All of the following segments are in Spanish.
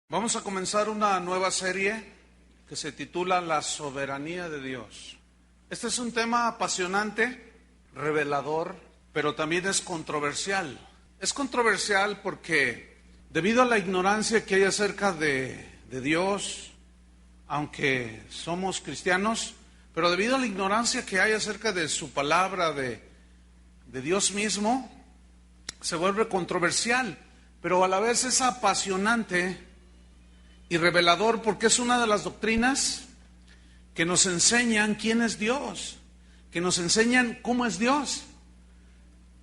Vamos a comenzar una nueva serie que se titula La soberanía de Dios. Este es un tema apasionante, revelador, pero también es controversial. Es controversial porque debido a la ignorancia que hay acerca de Dios, aunque somos cristianos, pero debido a la ignorancia que hay acerca de su palabra, de Dios mismo, se vuelve controversial, pero a la vez es apasionante y revelador porque es una de las doctrinas que nos enseñan quién es Dios, que nos enseñan cómo es Dios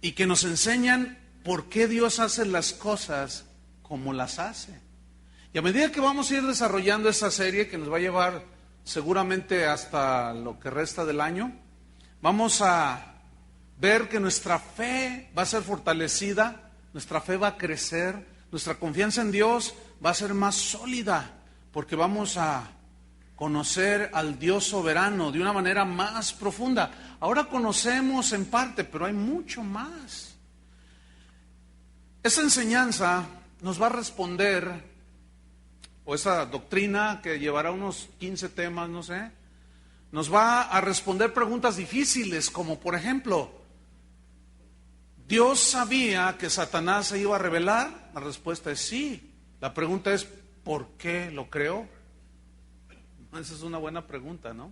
y que nos enseñan por qué Dios hace las cosas como las hace. Y a medida que vamos a ir desarrollando esta serie que nos va a llevar seguramente hasta lo que resta del año, vamos a ver que nuestra fe va a ser fortalecida, nuestra fe va a crecer, nuestra confianza en Dios va a ser más sólida, porque vamos a conocer al Dios soberano de una manera más profunda. Ahora conocemos en parte, pero hay mucho más. Esa enseñanza nos va a responder, o esa doctrina que llevará unos 15 temas, no sé, nos va a responder preguntas difíciles, como por ejemplo, ¿Dios sabía que Satanás se iba a rebelar? La respuesta es sí. La pregunta es, ¿por qué lo creó? Esa es una buena pregunta, ¿no?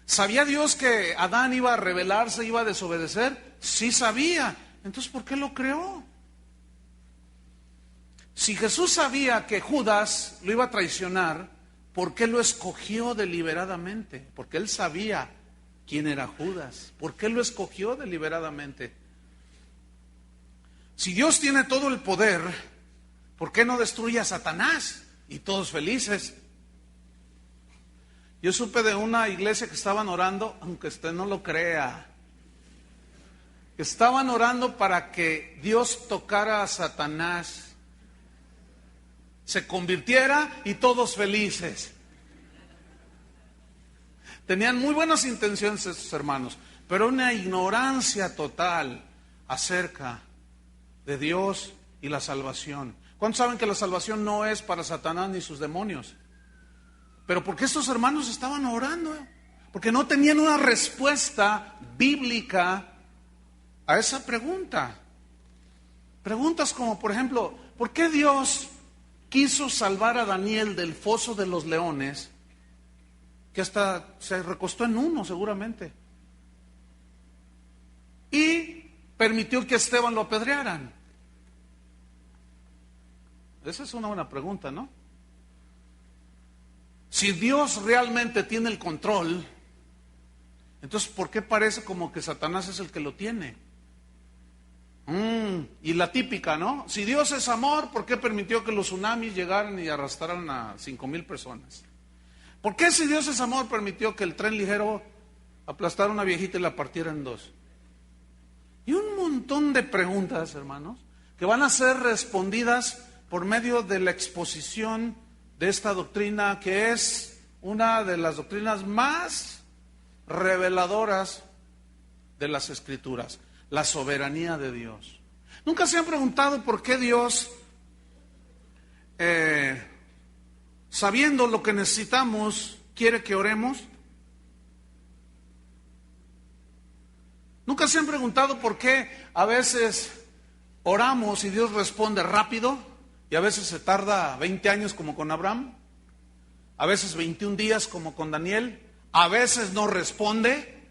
¿Sabía Dios que Adán iba a rebelarse, iba a desobedecer? Sí sabía. Entonces, ¿por qué lo creó? Si Jesús sabía que Judas lo iba a traicionar, ¿por qué lo escogió deliberadamente? Porque él sabía quién era Judas. ¿Por qué lo escogió deliberadamente? Si Dios tiene todo el poder, ¿por qué no destruye a Satanás? Y todos felices. Yo supe de una iglesia que estaban orando, aunque usted no lo crea, que estaban orando para que Dios tocara a Satanás, se convirtiera y todos felices. Tenían muy buenas intenciones estos hermanos, pero una ignorancia total acerca de Dios y la salvación. ¿Cuántos saben que la salvación no es para Satanás ni sus demonios? Pero ¿por qué estos hermanos estaban orando? Porque no tenían una respuesta bíblica a esa pregunta. Preguntas como, por ejemplo, ¿por qué Dios quiso salvar a Daniel del foso de los leones, que hasta se recostó en uno seguramente, y permitió que a Esteban lo apedrearan? Esa es una buena pregunta, ¿no? Si Dios realmente tiene el control, entonces ¿por qué parece como que Satanás es el que lo tiene? Y la típica, ¿no? Si Dios es amor, ¿por qué permitió que los tsunamis llegaran y arrastraran a 5,000 personas? ¿Por qué si Dios es amor permitió que el tren ligero aplastara a una viejita y la partiera en dos? Y un montón de preguntas, hermanos, que van a ser respondidas por medio de la exposición de esta doctrina, que es una de las doctrinas más reveladoras de las Escrituras, la soberanía de Dios. ¿Nunca se han preguntado por qué Dios, sabiendo lo que necesitamos, quiere que oremos? ¿Nunca se han preguntado por qué a veces oramos y Dios responde rápido y a veces se tarda 20 años como con Abraham, a veces 21 días como con Daniel, a veces no responde?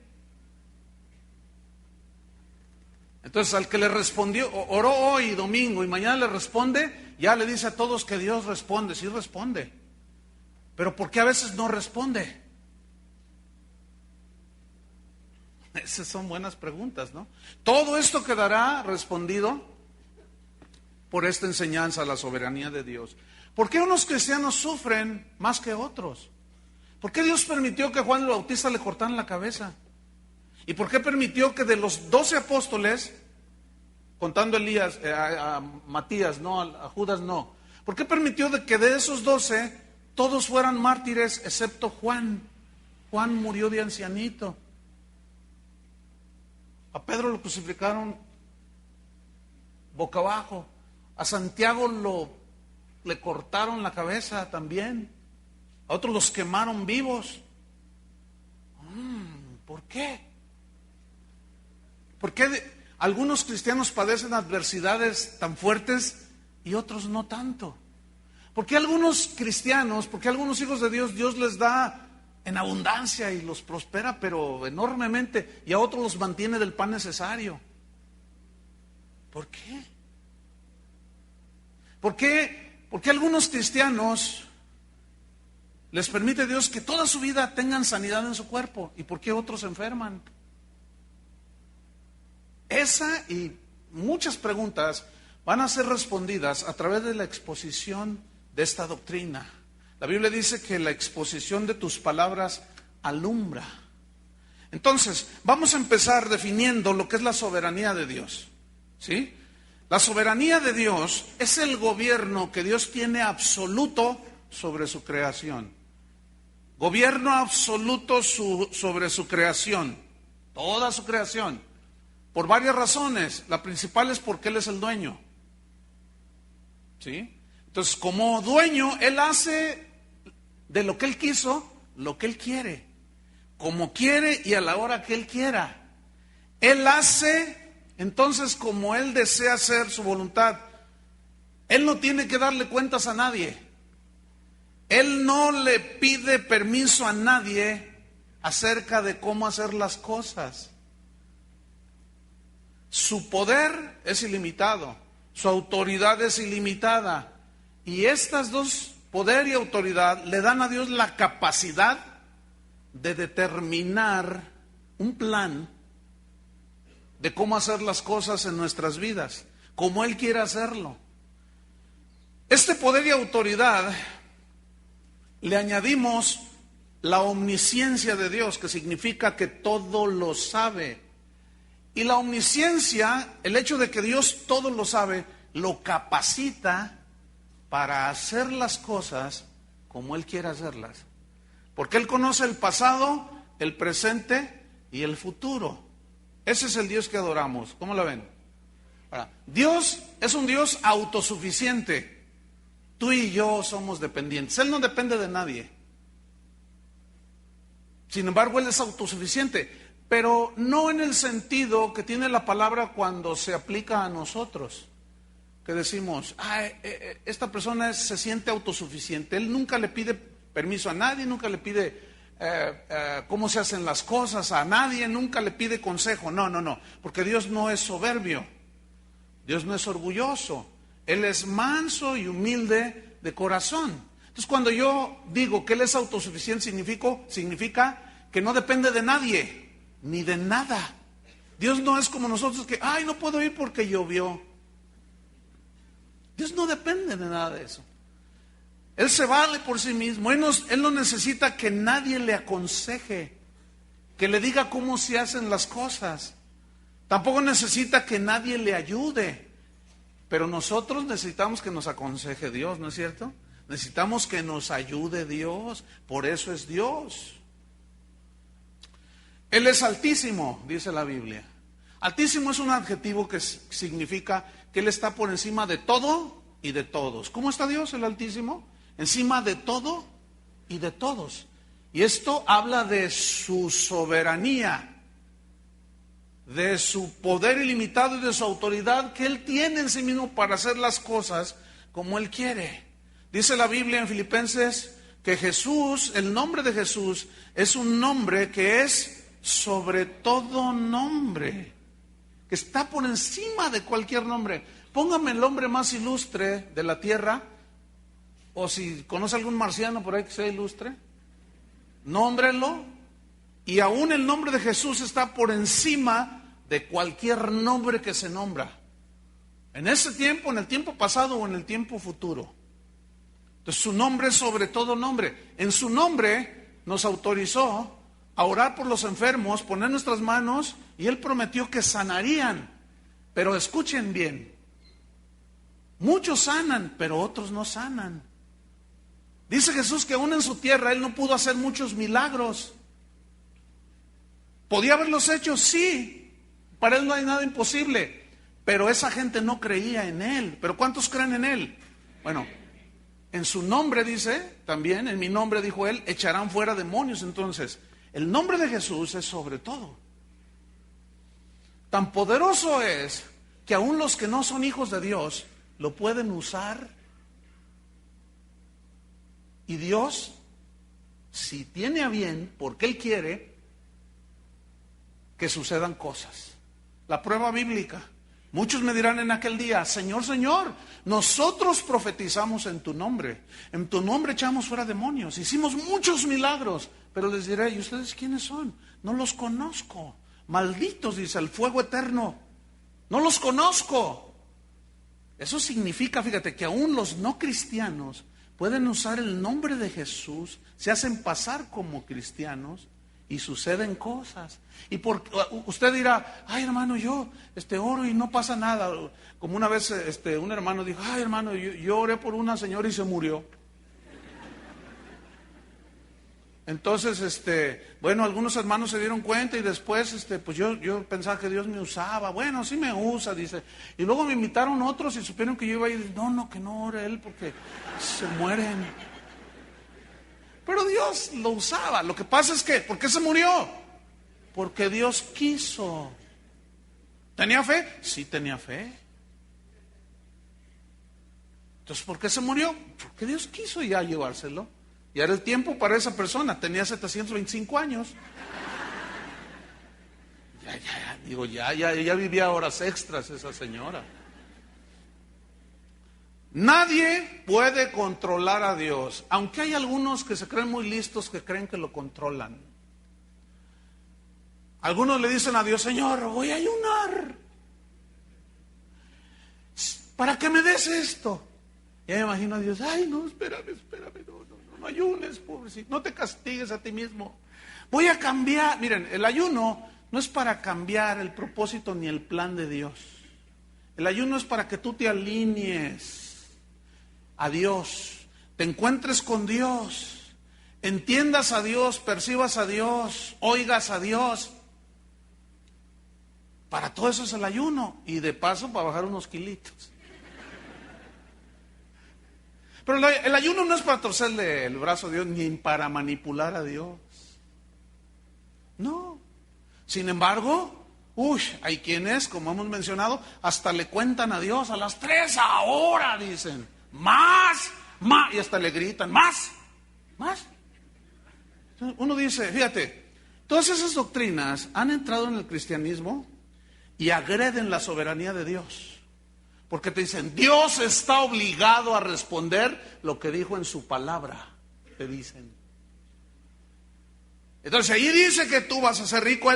Entonces al que le respondió, oró hoy domingo y mañana le responde, ya le dice a todos que Dios responde, sí responde, pero ¿por qué a veces no responde? Esas son buenas preguntas, ¿no? Todo esto quedará respondido por esta enseñanza a la soberanía de Dios. ¿Por qué unos cristianos sufren más que otros? ¿Por qué Dios permitió que Juan el Bautista le cortaran la cabeza? ¿Y por qué permitió que de los 12 apóstoles, contando Elías, a Matías, no, a Judas no? ¿Por qué permitió que de esos 12 todos fueran mártires excepto Juan? Juan murió de ancianito. A Pedro lo crucificaron boca abajo. A Santiago lo le cortaron la cabeza también. A otros los quemaron vivos. ¿Por qué? ¿Por qué algunos cristianos padecen adversidades tan fuertes y otros no tanto? ¿Por qué algunos cristianos, por qué algunos hijos de Dios, Dios les da en abundancia y los prospera, pero enormemente, y a otros los mantiene del pan necesario? ¿Por qué? ¿Por qué algunos cristianos les permite Dios que toda su vida tengan sanidad en su cuerpo? ¿Y por qué otros se enferman? Esa y muchas preguntas van a ser respondidas a través de la exposición de esta doctrina. La Biblia dice que la exposición de tus palabras alumbra. Entonces, vamos a empezar definiendo lo que es la soberanía de Dios. ¿Sí? La soberanía de Dios es el gobierno que Dios tiene absoluto sobre su creación. Gobierno absoluto sobre su creación, toda su creación, por varias razones. La principal es porque Él es el dueño. ¿Sí? Entonces, como dueño, Él hace de lo que Él quiso, lo que Él quiere, como quiere y a la hora que Él quiera. Él hace, entonces, como Él desea hacer su voluntad. Él no tiene que darle cuentas a nadie. Él no le pide permiso a nadie acerca de cómo hacer las cosas. Su poder es ilimitado, su autoridad es ilimitada. Y estas dos, poder y autoridad, le dan a Dios la capacidad de determinar un plan de cómo hacer las cosas en nuestras vidas, como Él quiere hacerlo. Este poder y autoridad le añadimos la omnisciencia de Dios, que significa que todo lo sabe. Y la omnisciencia, el hecho de que Dios todo lo sabe, lo capacita para hacer las cosas como Él quiere hacerlas. Porque Él conoce el pasado, el presente y el futuro. Ese es el Dios que adoramos. ¿Cómo lo ven? Ahora, Dios es un Dios autosuficiente. Tú y yo somos dependientes. Él no depende de nadie. Sin embargo, Él es autosuficiente, pero no en el sentido que tiene la palabra cuando se aplica a nosotros. Que decimos, esta persona se siente autosuficiente. Él nunca le pide permiso a nadie, nunca le pide cómo se hacen las cosas a nadie, nunca le pide consejo. No, porque Dios no es soberbio, Dios no es orgulloso. Él es manso y humilde de corazón. Entonces, cuando yo digo que Él es autosuficiente, significa que no depende de nadie, ni de nada. Dios no es como nosotros que, no puedo ir porque llovió. Dios no depende de nada de eso. Él se vale por sí mismo. Él no necesita que nadie le aconseje, que le diga cómo se hacen las cosas. Tampoco necesita que nadie le ayude. Pero nosotros necesitamos que nos aconseje Dios, ¿no es cierto? Necesitamos que nos ayude Dios. Por eso es Dios. Él es altísimo, dice la Biblia. Altísimo es un adjetivo que significa que Él está por encima de todo y de todos. ¿Cómo está Dios, el Altísimo? Encima de todo y de todos. Y esto habla de su soberanía, de su poder ilimitado y de su autoridad que Él tiene en sí mismo para hacer las cosas como Él quiere. Dice la Biblia en Filipenses que Jesús, el nombre de Jesús, es un nombre que es sobre todo nombre, que está por encima de cualquier nombre. Póngame el hombre más ilustre de la tierra, o si conoce algún marciano por ahí que sea ilustre, nómbrelo, y aún el nombre de Jesús está por encima de cualquier nombre que se nombra, en ese tiempo, en el tiempo pasado o en el tiempo futuro. Entonces su nombre es sobre todo nombre. En su nombre nos autorizó a orar por los enfermos, poner nuestras manos, y Él prometió que sanarían. Pero escuchen bien, muchos sanan, pero otros no sanan. Dice Jesús que aún en su tierra Él no pudo hacer muchos milagros. ¿Podía haberlos hecho? Sí. Para Él no hay nada imposible. Pero esa gente no creía en Él. ¿Pero cuántos creen en Él? Bueno, En su nombre dice, también en mi nombre dijo él, echarán fuera demonios. Entonces, el nombre de Jesús es sobre todo. Tan poderoso es que aún los que no son hijos de Dios lo pueden usar. Y Dios, si tiene a bien, porque Él quiere que sucedan cosas. La prueba bíblica. Muchos me dirán en aquel día, Señor, Señor, nosotros profetizamos en tu nombre echamos fuera demonios, hicimos muchos milagros, pero les diré, ¿y ustedes quiénes son? No los conozco, malditos, dice, el fuego eterno, no los conozco. Eso significa, fíjate, que aún los no cristianos pueden usar el nombre de Jesús, se hacen pasar como cristianos y suceden cosas. Y usted dirá, ay hermano, yo oro y no pasa nada. Como una vez un hermano dijo, ay hermano, yo oré por una señora y se murió. Entonces, bueno, algunos hermanos se dieron cuenta y después, pues yo pensaba que Dios me usaba. Bueno, sí me usa, dice. Y luego me invitaron otros y supieron que yo iba a ir. No, que no ore él porque se mueren. Pero Dios lo usaba. Lo que pasa es que, ¿por qué se murió? Porque Dios quiso. ¿Tenía fe? Sí, tenía fe. Entonces, ¿por qué se murió? Porque Dios quiso ya llevárselo. Y era el tiempo para esa persona. Tenía 725 años. Ya vivía horas extras esa señora. Nadie puede controlar a Dios, aunque hay algunos que se creen muy listos que creen que lo controlan. Algunos le dicen a Dios, Señor, voy a ayunar para que me des esto. Y me imagino a Dios, ay no, espérame, no ayunes, pobrecito, no te castigues a ti mismo. Voy a cambiar. Miren, el ayuno no es para cambiar el propósito ni el plan de Dios. El ayuno es para que tú te alinees a Dios, te encuentres con Dios, entiendas a Dios, percibas a Dios, oigas a Dios. Para todo eso es el ayuno y de paso para bajar unos kilitos. Pero el ayuno no es para torcerle el brazo a Dios ni para manipular a Dios. No. Sin embargo, hay quienes, como hemos mencionado, hasta le cuentan a Dios a las 3 ahora, dicen. Más, y hasta le gritan, más. Uno dice, fíjate, todas esas doctrinas han entrado en el cristianismo y agreden la soberanía de Dios. Porque te dicen, Dios está obligado a responder lo que dijo en su palabra, te dicen. Entonces ahí dice que tú vas a ser rico,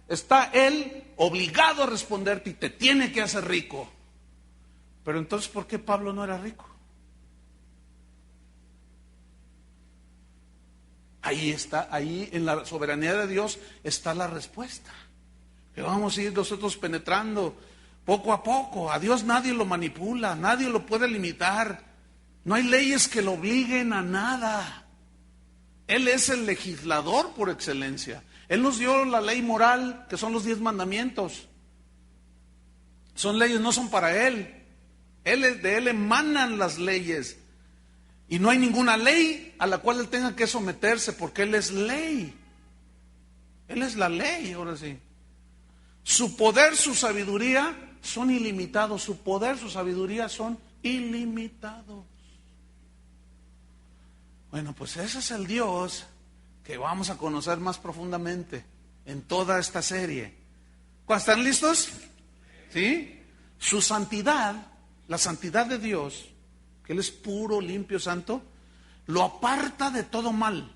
está él obligado a responderte y te tiene que hacer rico. Pero entonces, ¿por qué Pablo no era rico? Ahí en la soberanía de Dios está la respuesta. Que vamos a ir nosotros penetrando poco a poco. A Dios nadie lo manipula, nadie lo puede limitar. No hay leyes que lo obliguen a nada. Él es el legislador por excelencia. Él nos dio la ley moral, que son los 10 mandamientos. Son leyes, no son para Él. De Él emanan las leyes. Y no hay ninguna ley a la cual Él tenga que someterse, porque Él es ley. Él es la ley, ahora sí. Su poder, su sabiduría son ilimitados. Su poder, su sabiduría son ilimitados. Bueno, pues ese es el Dios que vamos a conocer más profundamente en toda esta serie. ¿Están listos? ¿Sí? Su santidad, la santidad de Dios, que Él es puro, limpio, santo, lo aparta de todo mal.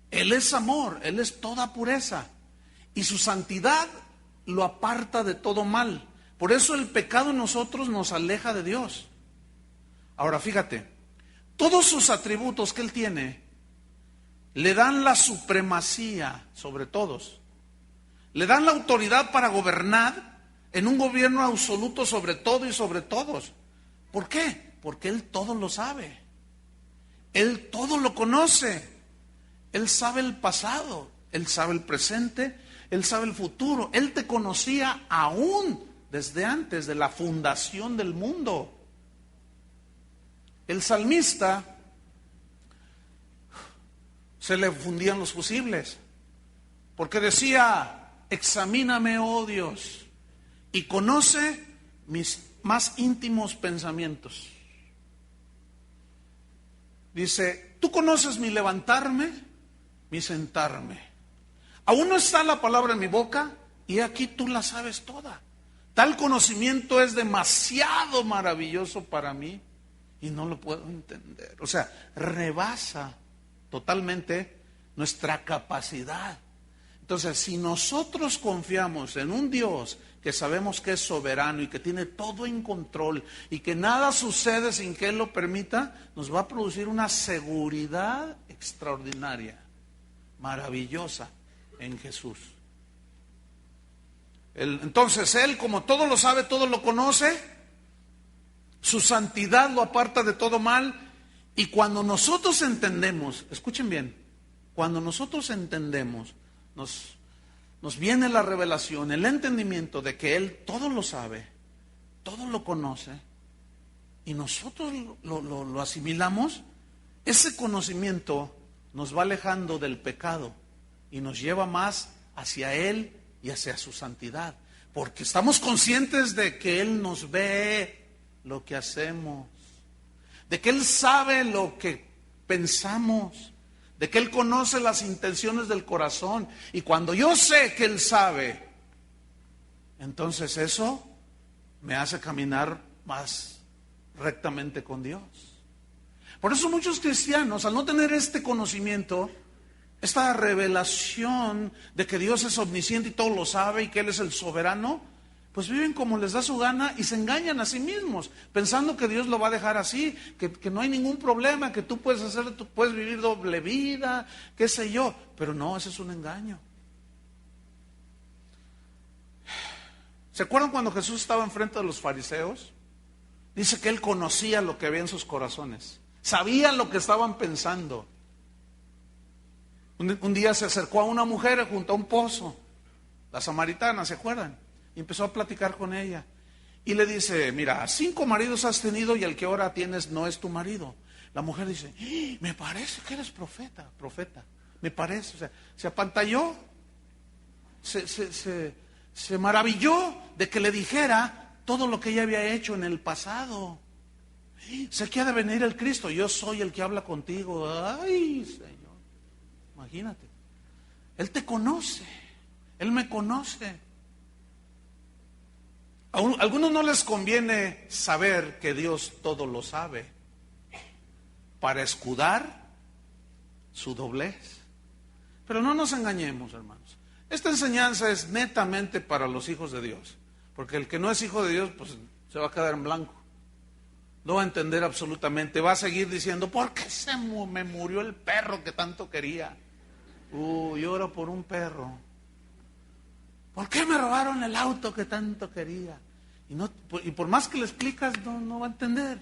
Él es amor, Él es toda pureza. Y su santidad lo aparta de todo mal. Por eso el pecado en nosotros nos aleja de Dios. Ahora fíjate, todos sus atributos que Él tiene le dan la supremacía sobre todos. Le dan la autoridad para gobernar en un gobierno absoluto sobre todo y sobre todos. ¿Por qué? Porque Él todo lo sabe. Él todo lo conoce. Él sabe el pasado, Él sabe el presente, Él sabe el futuro. Él te conocía aún desde antes de la fundación del mundo. El salmista se le fundían los fusibles, porque decía: examíname, oh Dios, y conoce mis más íntimos pensamientos. Dice: tú conoces mi levantarme, mi sentarme. Aún no está la palabra en mi boca, y aquí tú la sabes toda. Tal conocimiento es demasiado maravilloso para mí y no lo puedo entender. O sea, rebasa totalmente nuestra capacidad. Entonces, si nosotros confiamos en un Dios que sabemos que es soberano y que tiene todo en control y que nada sucede sin que Él lo permita, nos va a producir una seguridad extraordinaria, maravillosa en Jesús. Entonces Él, como todo lo sabe, todo lo conoce, su santidad lo aparta de todo mal. Y cuando nosotros entendemos, escuchen bien, cuando nosotros entendemos, nos viene la revelación, el entendimiento de que Él todo lo sabe, todo lo conoce, y nosotros lo asimilamos, ese conocimiento nos va alejando del pecado y nos lleva más hacia Él y hacia su santidad, porque estamos conscientes de que Él nos ve lo que hacemos, de que Él sabe lo que pensamos, de que Él conoce las intenciones del corazón. Y cuando yo sé que Él sabe, entonces eso me hace caminar más rectamente con Dios. Por eso muchos cristianos, al no tener este conocimiento, esta revelación de que Dios es omnisciente y todo lo sabe y que Él es el soberano, pues viven como les da su gana y se engañan a sí mismos, pensando que Dios lo va a dejar así, que no hay ningún problema, que tú puedes vivir doble vida, qué sé yo. Pero no, ese es un engaño. ¿Se acuerdan cuando Jesús estaba enfrente de los fariseos? Dice que Él conocía lo que había en sus corazones, sabía lo que estaban pensando. Un día se acercó a una mujer junto a un pozo, la samaritana, ¿se acuerdan? Y empezó a platicar con ella. Y le dice: mira, 5 maridos has tenido y el que ahora tienes no es tu marido. La mujer dice: me parece que eres profeta, me parece. O sea, se apantalló, se maravilló de que le dijera todo lo que ella había hecho en el pasado. Sé que ha de venir el Cristo, yo soy el que habla contigo. Ay, Señor, imagínate. Él te conoce, Él me conoce. A algunos no les conviene saber que Dios todo lo sabe para escudar su doblez. Pero no nos engañemos, hermanos. Esta enseñanza es netamente para los hijos de Dios, porque el que no es hijo de Dios, pues se va a quedar en blanco. No va a entender absolutamente, va a seguir diciendo: ¿por qué me murió el perro que tanto quería? Lloro por un perro. ¿Por qué me robaron el auto que tanto quería? Y por más que le explicas, no va a entender.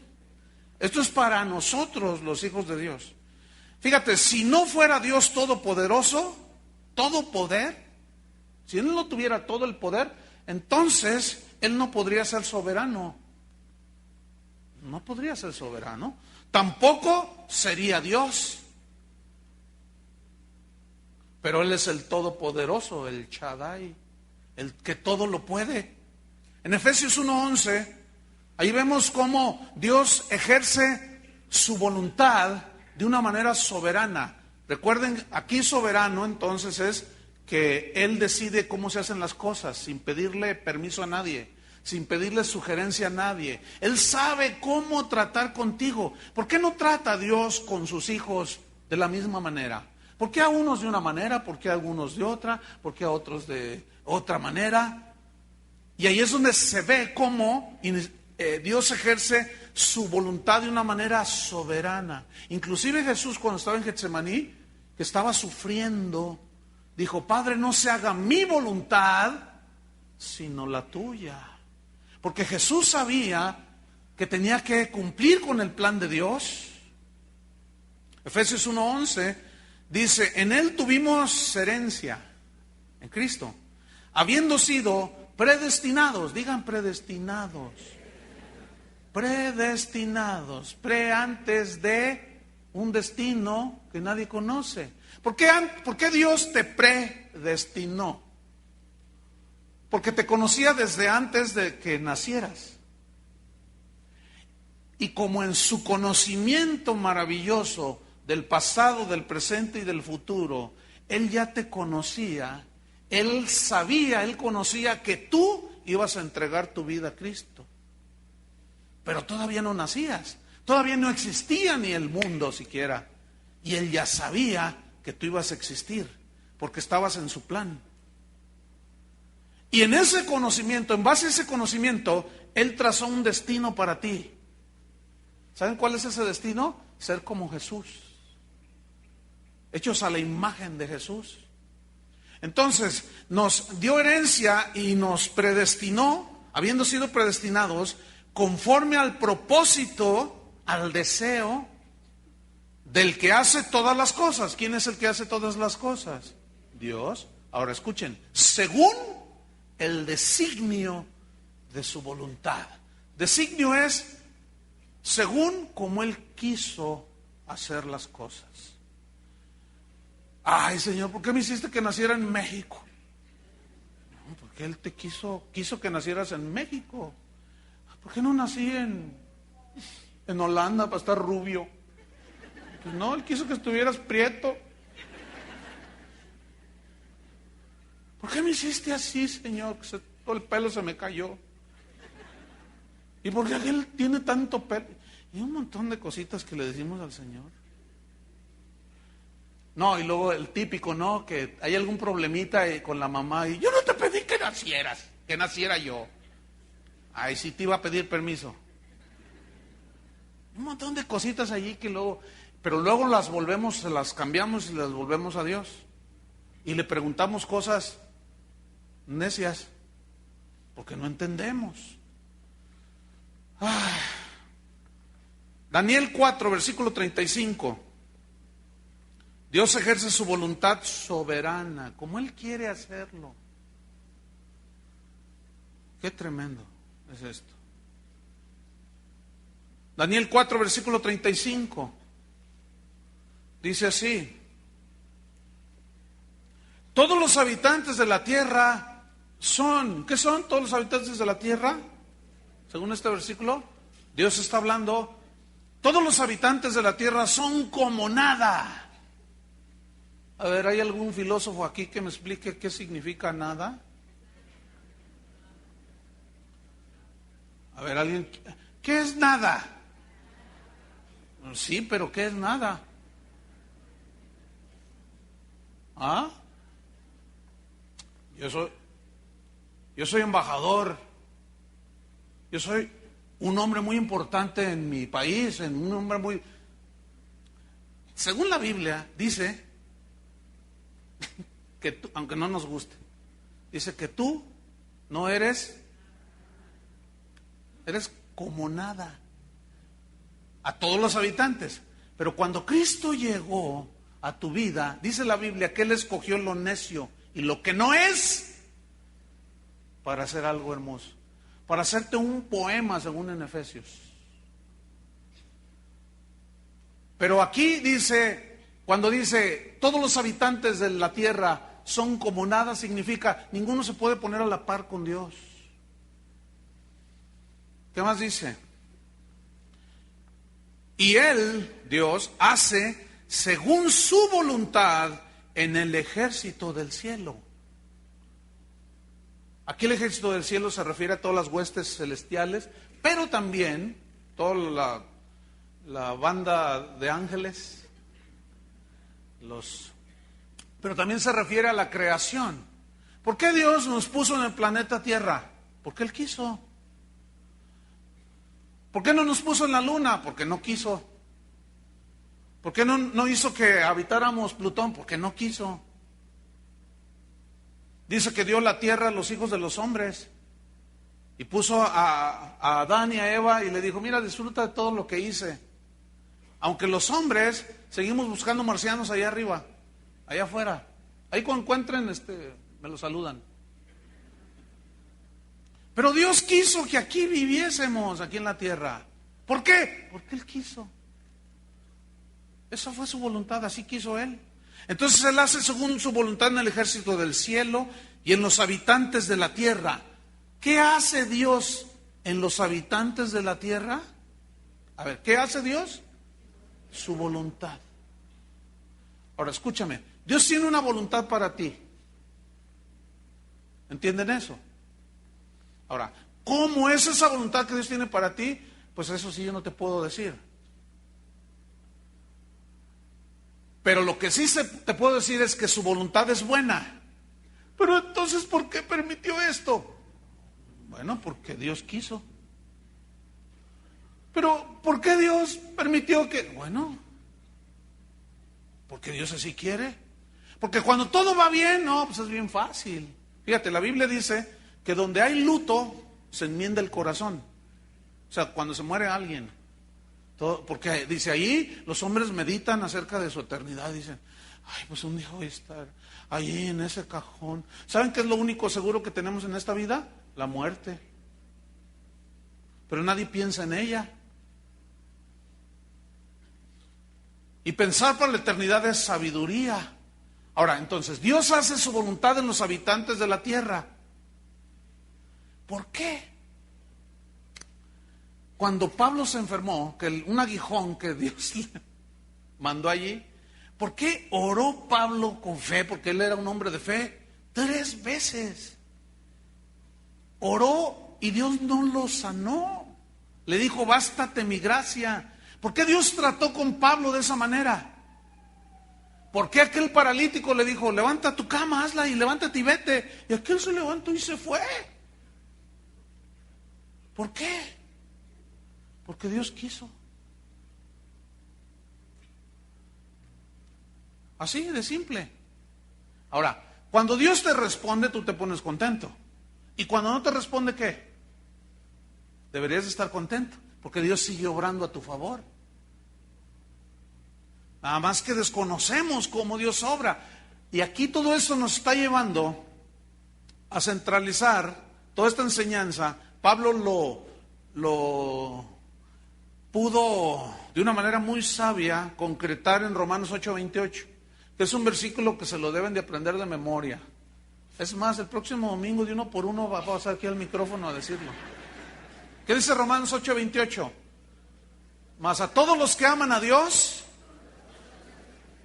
Esto es para nosotros, los hijos de Dios. Fíjate, si no fuera Dios todopoderoso, todo poder, si Él no tuviera todo el poder, entonces Él no podría ser soberano. No podría ser soberano. Tampoco sería Dios. Pero Él es el todopoderoso, el Shaddai, el que todo lo puede. En Efesios 1:11, ahí vemos cómo Dios ejerce su voluntad de una manera soberana. Recuerden, aquí soberano entonces es que Él decide cómo se hacen las cosas, sin pedirle permiso a nadie, sin pedirle sugerencia a nadie. Él sabe cómo tratar contigo. ¿Por qué no trata Dios con sus hijos de la misma manera? ¿Por qué a unos de una manera? ¿Por qué a algunos de otra? ¿Por qué a otros de otra manera? Y ahí es donde se ve cómo Dios ejerce su voluntad de una manera soberana. Inclusive Jesús, cuando estaba en Getsemaní, que estaba sufriendo, dijo: Padre, no se haga mi voluntad, sino la tuya. Porque Jesús sabía que tenía que cumplir con el plan de Dios. Efesios 1:11 dice: en Él tuvimos herencia, en Cristo, habiendo sido Predestinados, digan predestinados. Predestinados, antes de un destino que nadie conoce. ¿Por qué Dios te predestinó? Porque te conocía desde antes de que nacieras. Y como en su conocimiento maravilloso del pasado, del presente y del futuro, Él ya te conocía, Él sabía, Él conocía que tú ibas a entregar tu vida a Cristo. Pero todavía no nacías, todavía no existía ni el mundo siquiera. Y Él ya sabía que tú ibas a existir, porque estabas en su plan. Y en ese conocimiento, en base a ese conocimiento, Él trazó un destino para ti. ¿Saben cuál es ese destino? Ser como Jesús, hechos a la imagen de Jesús. Entonces, nos dio herencia y nos predestinó, habiendo sido predestinados, conforme al propósito, al deseo del que hace todas las cosas. ¿Quién es el que hace todas las cosas? Dios. Ahora escuchen, según el designio de su voluntad. Designio es según como Él quiso hacer las cosas. Ay, Señor, ¿por qué me hiciste que naciera en México? No, porque Él te quiso que nacieras en México. ¿Por qué no nací en Holanda para estar rubio? Pues no, Él quiso que estuvieras prieto. ¿Por qué me hiciste así, Señor? Que todo el pelo se me cayó. ¿Y por qué aquel tiene tanto pelo? Y un montón de cositas que le decimos al Señor. No, y luego el típico, ¿no? Que hay algún problemita con la mamá y yo no te pedí que nacieras, que naciera yo. Ay, sí te iba a pedir permiso. Un montón de cositas allí que luego, pero luego las volvemos, se las cambiamos y las volvemos a Dios. Y le preguntamos cosas necias, porque no entendemos. Daniel 4, versículo 35. Dios ejerce su voluntad soberana, como Él quiere hacerlo. Qué tremendo es esto. Daniel 4, versículo 35. Dice así: todos los habitantes de la tierra son, ¿qué son todos los habitantes de la tierra? Según este versículo, Dios está hablando, todos los habitantes de la tierra son como nada. A ver, ¿hay algún filósofo aquí que me explique qué significa nada? A ver, alguien, ¿qué es nada? Sí, pero ¿qué es nada? ¿Ah? Yo soy embajador. Yo soy un hombre muy importante en mi país, un hombre muy... Según la Biblia, dice que tú, aunque no nos guste, dice que tú no eres como nada a todos los habitantes. Pero cuando Cristo llegó a tu vida, dice la Biblia que Él escogió lo necio y lo que no es para hacer algo hermoso, para hacerte un poema, según en Efesios. Pero aquí dice, cuando dice todos los habitantes de la tierra son como nada, significa ninguno se puede poner a la par con Dios. ¿Qué más dice? Y Él, Dios, hace según su voluntad en el ejército del cielo. Aquí el ejército del cielo se refiere a todas las huestes celestiales, pero también toda la banda de ángeles, pero también se refiere a la creación. ¿Por qué Dios nos puso en el planeta Tierra? Porque Él quiso. ¿Por qué no nos puso en la luna? Porque no quiso. ¿Por qué no hizo que habitáramos Plutón? Porque no quiso. Dice que dio la tierra a los hijos de los hombres y puso a Adán y a Eva y le dijo, mira, disfruta de todo lo que hice. Aunque los hombres seguimos buscando marcianos allá arriba, allá afuera. Ahí cuando encuentren, me lo saludan. Pero Dios quiso que aquí viviésemos, aquí en la tierra. ¿Por qué? Porque Él quiso. Esa fue su voluntad, así quiso Él. Entonces Él hace según su voluntad en el ejército del cielo y en los habitantes de la tierra. ¿Qué hace Dios en los habitantes de la tierra? A ver, ¿qué hace Dios? Su voluntad. Ahora escúchame, Dios tiene una voluntad para ti. ¿Entienden eso? Ahora, ¿cómo es esa voluntad que Dios tiene para ti? Pues eso sí yo no te puedo decir. Pero lo que sí te puedo decir es que su voluntad es buena. Pero entonces, ¿por qué permitió esto? Bueno, porque Dios quiso. Pero, ¿por qué Dios permitió que...? Bueno, porque Dios así quiere. Porque cuando todo va bien, no, pues es bien fácil. Fíjate, la Biblia dice que donde hay luto, se enmienda el corazón. O sea, cuando se muere alguien. Porque dice ahí, los hombres meditan acerca de su eternidad. Dicen, ay, pues un día voy a estar ahí en ese cajón. ¿Saben qué es lo único seguro que tenemos en esta vida? La muerte. Pero nadie piensa en ella. Y pensar para la eternidad es sabiduría. Ahora, entonces, Dios hace su voluntad en los habitantes de la tierra. ¿Por qué? Cuando Pablo se enfermó, que un aguijón que Dios le mandó allí, ¿por qué oró Pablo con fe? Porque él era un hombre de fe. 3 veces. Oró y Dios no lo sanó. Le dijo, bástate mi gracia. ¿Por qué Dios trató con Pablo de esa manera? ¿Por qué aquel paralítico le dijo, levanta tu cama, hazla y levántate y vete? Y aquel se levantó y se fue. ¿Por qué? Porque Dios quiso. Así de simple. Ahora, cuando Dios te responde, tú te pones contento. Y cuando no te responde, ¿qué? Deberías estar contento, porque Dios sigue obrando a tu favor. Nada más que desconocemos cómo Dios obra. Y aquí todo esto nos está llevando a centralizar toda esta enseñanza. Pablo lo pudo de una manera muy sabia concretar en Romanos 8:28, que es un versículo que se lo deben de aprender de memoria. Es más, el próximo domingo de uno por uno va a pasar aquí al micrófono a decirlo. ¿Qué dice Romanos 8:28? Mas a todos los que aman a Dios,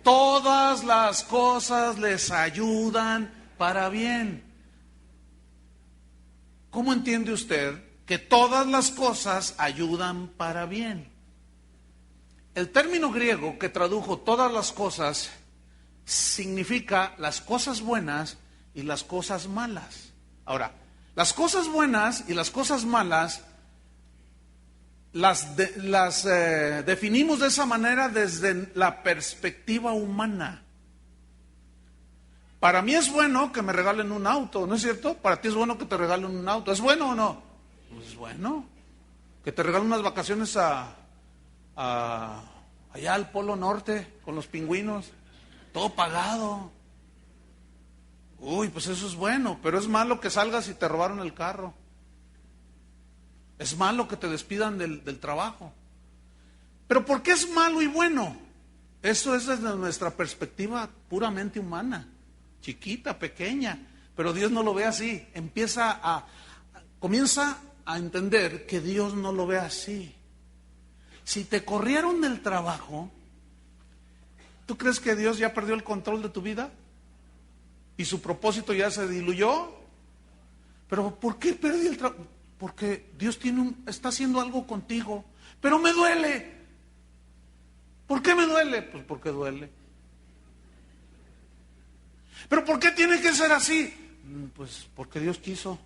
todas las cosas les ayudan para bien. ¿Cómo entiende usted que todas las cosas ayudan para bien? El término griego que tradujo todas las cosas significa las cosas buenas y las cosas malas. Ahora, las cosas buenas y las cosas malas las definimos de esa manera desde la perspectiva humana. Para mí es bueno que me regalen un auto, ¿no es cierto? Para ti es bueno que te regalen un auto. ¿Es bueno o no? Pues es bueno. Que te regalen unas vacaciones allá al Polo Norte con los pingüinos, todo pagado. Uy, pues eso es bueno, pero es malo que salgas y te robaron el carro. Es malo que te despidan del trabajo. Pero ¿por qué es malo y bueno? Eso es desde nuestra perspectiva puramente humana, chiquita, pequeña, pero Dios no lo ve así. Comienza a entender que Dios no lo ve así. Si te corrieron del trabajo, ¿tú crees que Dios ya perdió el control de tu vida? ¿Y su propósito ya se diluyó? ¿Pero por qué perdí el trabajo? Porque Dios está haciendo algo contigo. Pero me duele. ¿Por qué me duele? Pues porque duele. ¿Pero por qué tiene que ser así? Pues porque Dios quiso.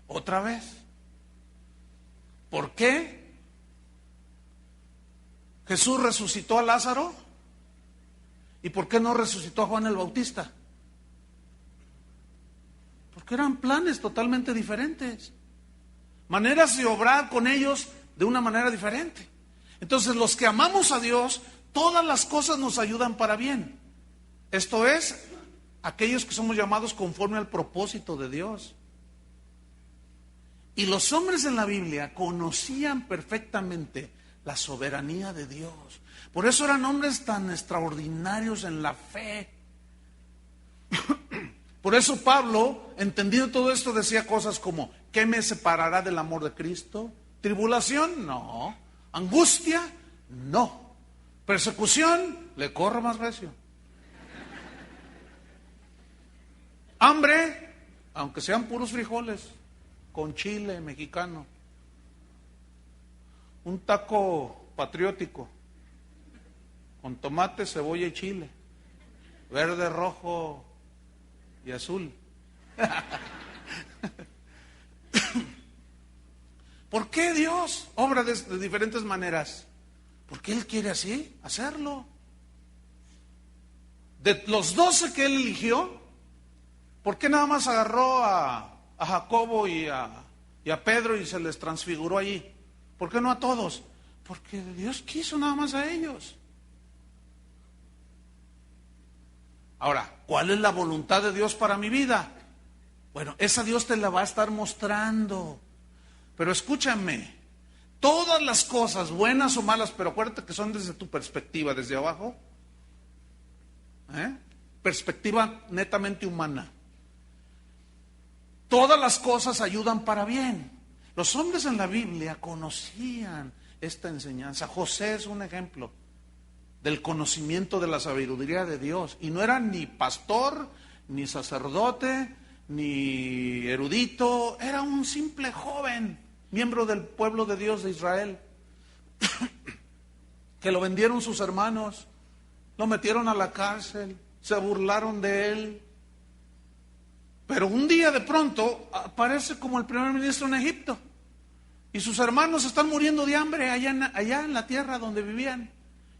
Otra vez. ¿Por qué Jesús resucitó a Lázaro? ¿Y por qué no resucitó a Juan el Bautista? Porque eran planes totalmente diferentes. Maneras de obrar con ellos de una manera diferente. Entonces, los que amamos a Dios, todas las cosas nos ayudan para bien. Esto es, aquellos que somos llamados conforme al propósito de Dios. Y los hombres en la Biblia conocían perfectamente la soberanía de Dios. Por eso eran hombres tan extraordinarios en la fe. Por eso Pablo, entendiendo todo esto, decía cosas como: ¿qué me separará del amor de Cristo? ¿Tribulación? No. ¿Angustia? No. ¿Persecución? Le corro más recio. ¿Hambre? Aunque sean puros frijoles, con chile mexicano. Un taco patriótico, con tomate, cebolla y chile. Verde, rojo y azul. ¿Por qué Dios obra de diferentes maneras? Porque Él quiere así hacerlo. De los 12 que Él eligió, ¿por qué nada más agarró a Jacobo y a Pedro y se les transfiguró allí? ¿Por qué no a todos? Porque Dios quiso nada más a ellos. Ahora, ¿cuál es la voluntad de Dios para mi vida? Bueno, esa Dios te la va a estar mostrando. Pero escúchame, todas las cosas, buenas o malas, pero acuérdate que son desde tu perspectiva, desde abajo, perspectiva netamente humana. Todas las cosas ayudan para bien. Los hombres en la Biblia conocían esta enseñanza. José es un ejemplo del conocimiento de la sabiduría de Dios. Y no era ni pastor, ni sacerdote, ni erudito. Era un simple joven, miembro del pueblo de Dios de Israel, que lo vendieron sus hermanos, lo metieron a la cárcel, se burlaron de él. Pero un día de pronto aparece como el primer ministro en Egipto y sus hermanos están muriendo de hambre allá en la tierra donde vivían.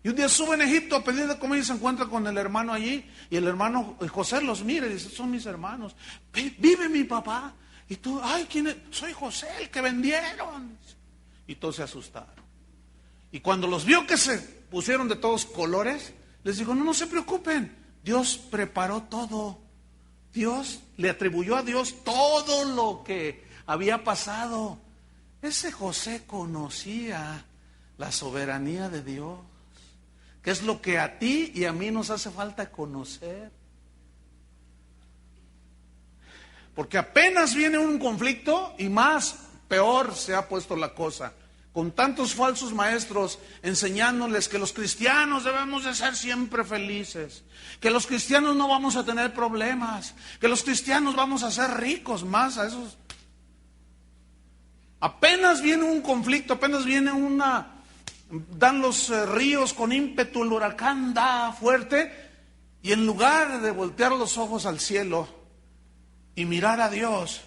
Y un día suben a Egipto a pedir de comer y se encuentran con el hermano allí. Y el hermano José los mira y dice: son mis hermanos. ¿Vive mi papá? Y tú: ay, ¿quién es? Soy José, el que vendieron. Y todos se asustaron. Y cuando los vio que se pusieron de todos colores, les dijo: no se preocupen, Dios preparó todo. Dios le atribuyó a Dios todo lo que había pasado. Ese José conocía la soberanía de Dios, que es lo que a ti y a mí nos hace falta conocer. Porque apenas viene un conflicto y más, peor se ha puesto la cosa. Con tantos falsos maestros enseñándoles que los cristianos debemos de ser siempre felices, que los cristianos no vamos a tener problemas, que los cristianos vamos a ser ricos, más a esos. Apenas viene un conflicto, apenas viene dan los ríos con ímpetu, el huracán da fuerte, y en lugar de voltear los ojos al cielo y mirar a Dios,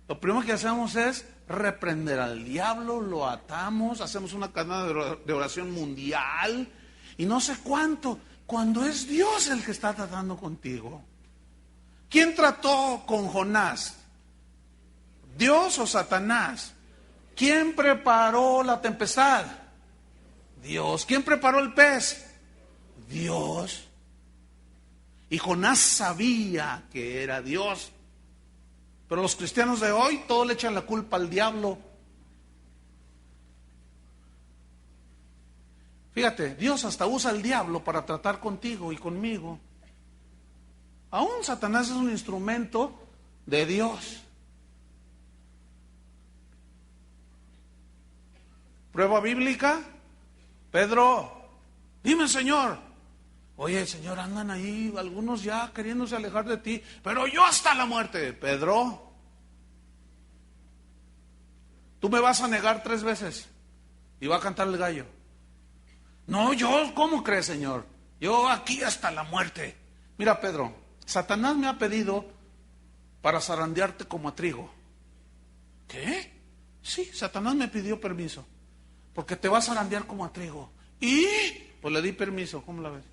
lo primero que hacemos es reprender al diablo, lo atamos, hacemos una cadena de oración mundial y no sé cuánto, cuando es Dios el que está tratando contigo. ¿Quién trató con Jonás? ¿Dios o Satanás? ¿Quién preparó la tempestad? Dios. ¿Quién preparó el pez? Dios. Y Jonás sabía que era Dios. Pero los cristianos de hoy todos le echan la culpa al diablo. Fíjate, Dios hasta usa al diablo para tratar contigo y conmigo. Aún Satanás es un instrumento de Dios. Prueba bíblica. Pedro, dime, Señor. Oye, Señor, andan ahí algunos ya queriéndose alejar de ti, pero yo hasta la muerte. Pedro, tú me vas a negar 3 veces y va a cantar el gallo. No, yo, ¿cómo crees, Señor? Yo aquí hasta la muerte. Mira, Pedro, Satanás me ha pedido para zarandearte como a trigo. ¿Qué? Sí, Satanás me pidió permiso, porque te vas a zarandear como a trigo. Y pues le di permiso, ¿cómo la ves?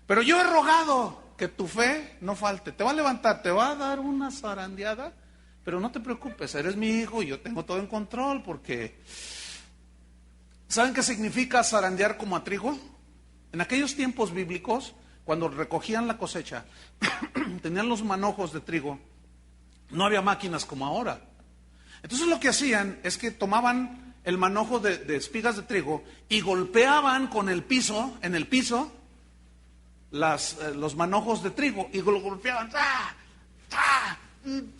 Pero yo he rogado que tu fe no falte. Te va a levantar, te va a dar una zarandeada, pero no te preocupes, eres mi hijo y yo tengo todo en control, porque ¿saben qué significa zarandear como a trigo? En aquellos tiempos bíblicos, cuando recogían la cosecha, tenían los manojos de trigo, no había máquinas como ahora. Entonces lo que hacían es que tomaban el manojo de espigas de trigo y golpeaban con el piso, en el piso, los manojos de trigo, y lo golpeaban, ¡ah! ¡ah!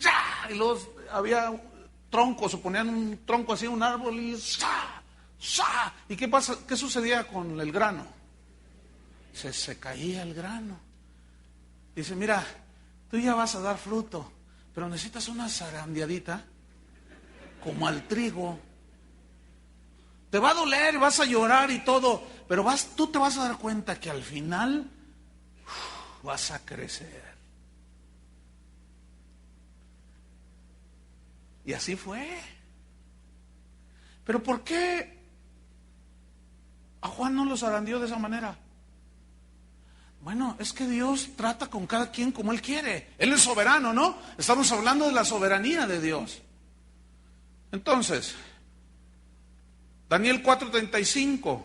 ¡ah! Y luego había troncos, o ponían un tronco así, un árbol, y ¡ah! ¡ah! ¿Y qué pasa? ¿Qué sucedía con el grano? Se caía el grano. Dice, mira, tú ya vas a dar fruto, pero necesitas una zarandeadita como al trigo. Te va a doler, vas a llorar y todo, pero tú te vas a dar cuenta que al final vas a crecer. Y así fue. Pero ¿por qué a Juan no lo zarandeó de esa manera? Bueno, es que Dios trata con cada quien como Él quiere. Él es soberano, ¿no? Estamos hablando de la soberanía de Dios. Entonces, Daniel 4:35.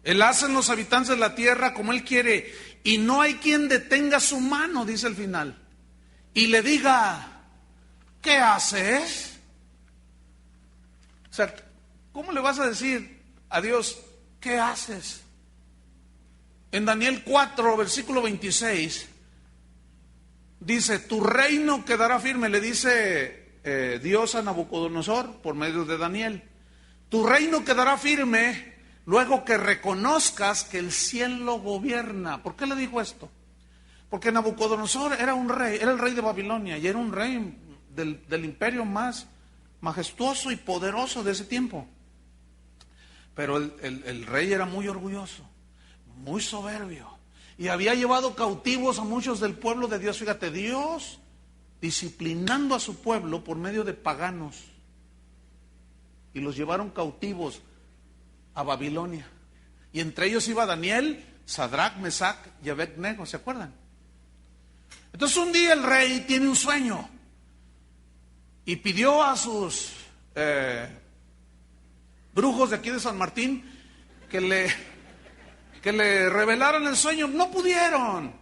Él hace en los habitantes de la tierra como Él quiere, y no hay quien detenga su mano, dice el final, y le diga, ¿qué haces? O sea, ¿cómo le vas a decir a Dios, ¿qué haces? En Daniel 4, versículo 26, dice, tu reino quedará firme, le dice Dios a Nabucodonosor por medio de Daniel. Tu reino quedará firme luego que reconozcas que el cielo gobierna. ¿Por qué le dijo esto? Porque Nabucodonosor era un rey, era el rey de Babilonia, y era un rey del imperio más majestuoso y poderoso de ese tiempo. Pero el rey era muy orgulloso, muy soberbio, y había llevado cautivos a muchos del pueblo de Dios. Fíjate, Dios disciplinando a su pueblo por medio de paganos, y los llevaron cautivos a Babilonia. Y entre ellos iba Daniel, Sadrach, Mesach y Abednego, ¿se acuerdan? Entonces un día el rey tiene un sueño y pidió a sus brujos de aquí de San Martín que le revelaran el sueño. No pudieron,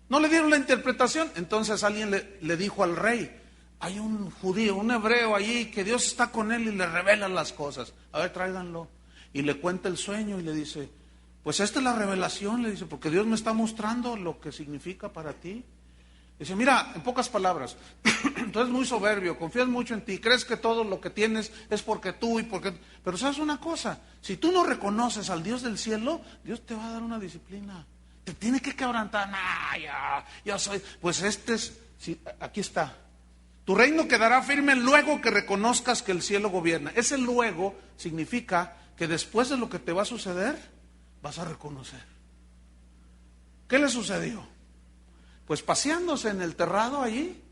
no le dieron la interpretación. Entonces alguien le dijo al rey, hay un judío, un hebreo allí, que Dios está con él y le revela las cosas. A ver, tráiganlo. Y le cuenta el sueño y le dice, pues esta es la revelación, le dice, porque Dios me está mostrando lo que significa para ti. Dice, mira, en pocas palabras, tú eres muy soberbio, confías mucho en ti, crees que todo lo que tienes es porque tú y porque... Pero sabes una cosa, si tú no reconoces al Dios del cielo, Dios te va a dar una disciplina. Te tiene que quebrantar. Nah, ya soy... Pues sí, aquí está. Tu reino quedará firme luego que reconozcas que el cielo gobierna. Ese luego significa que después de lo que te va a suceder, vas a reconocer. ¿Qué le sucedió? Pues paseándose en el terrado allí,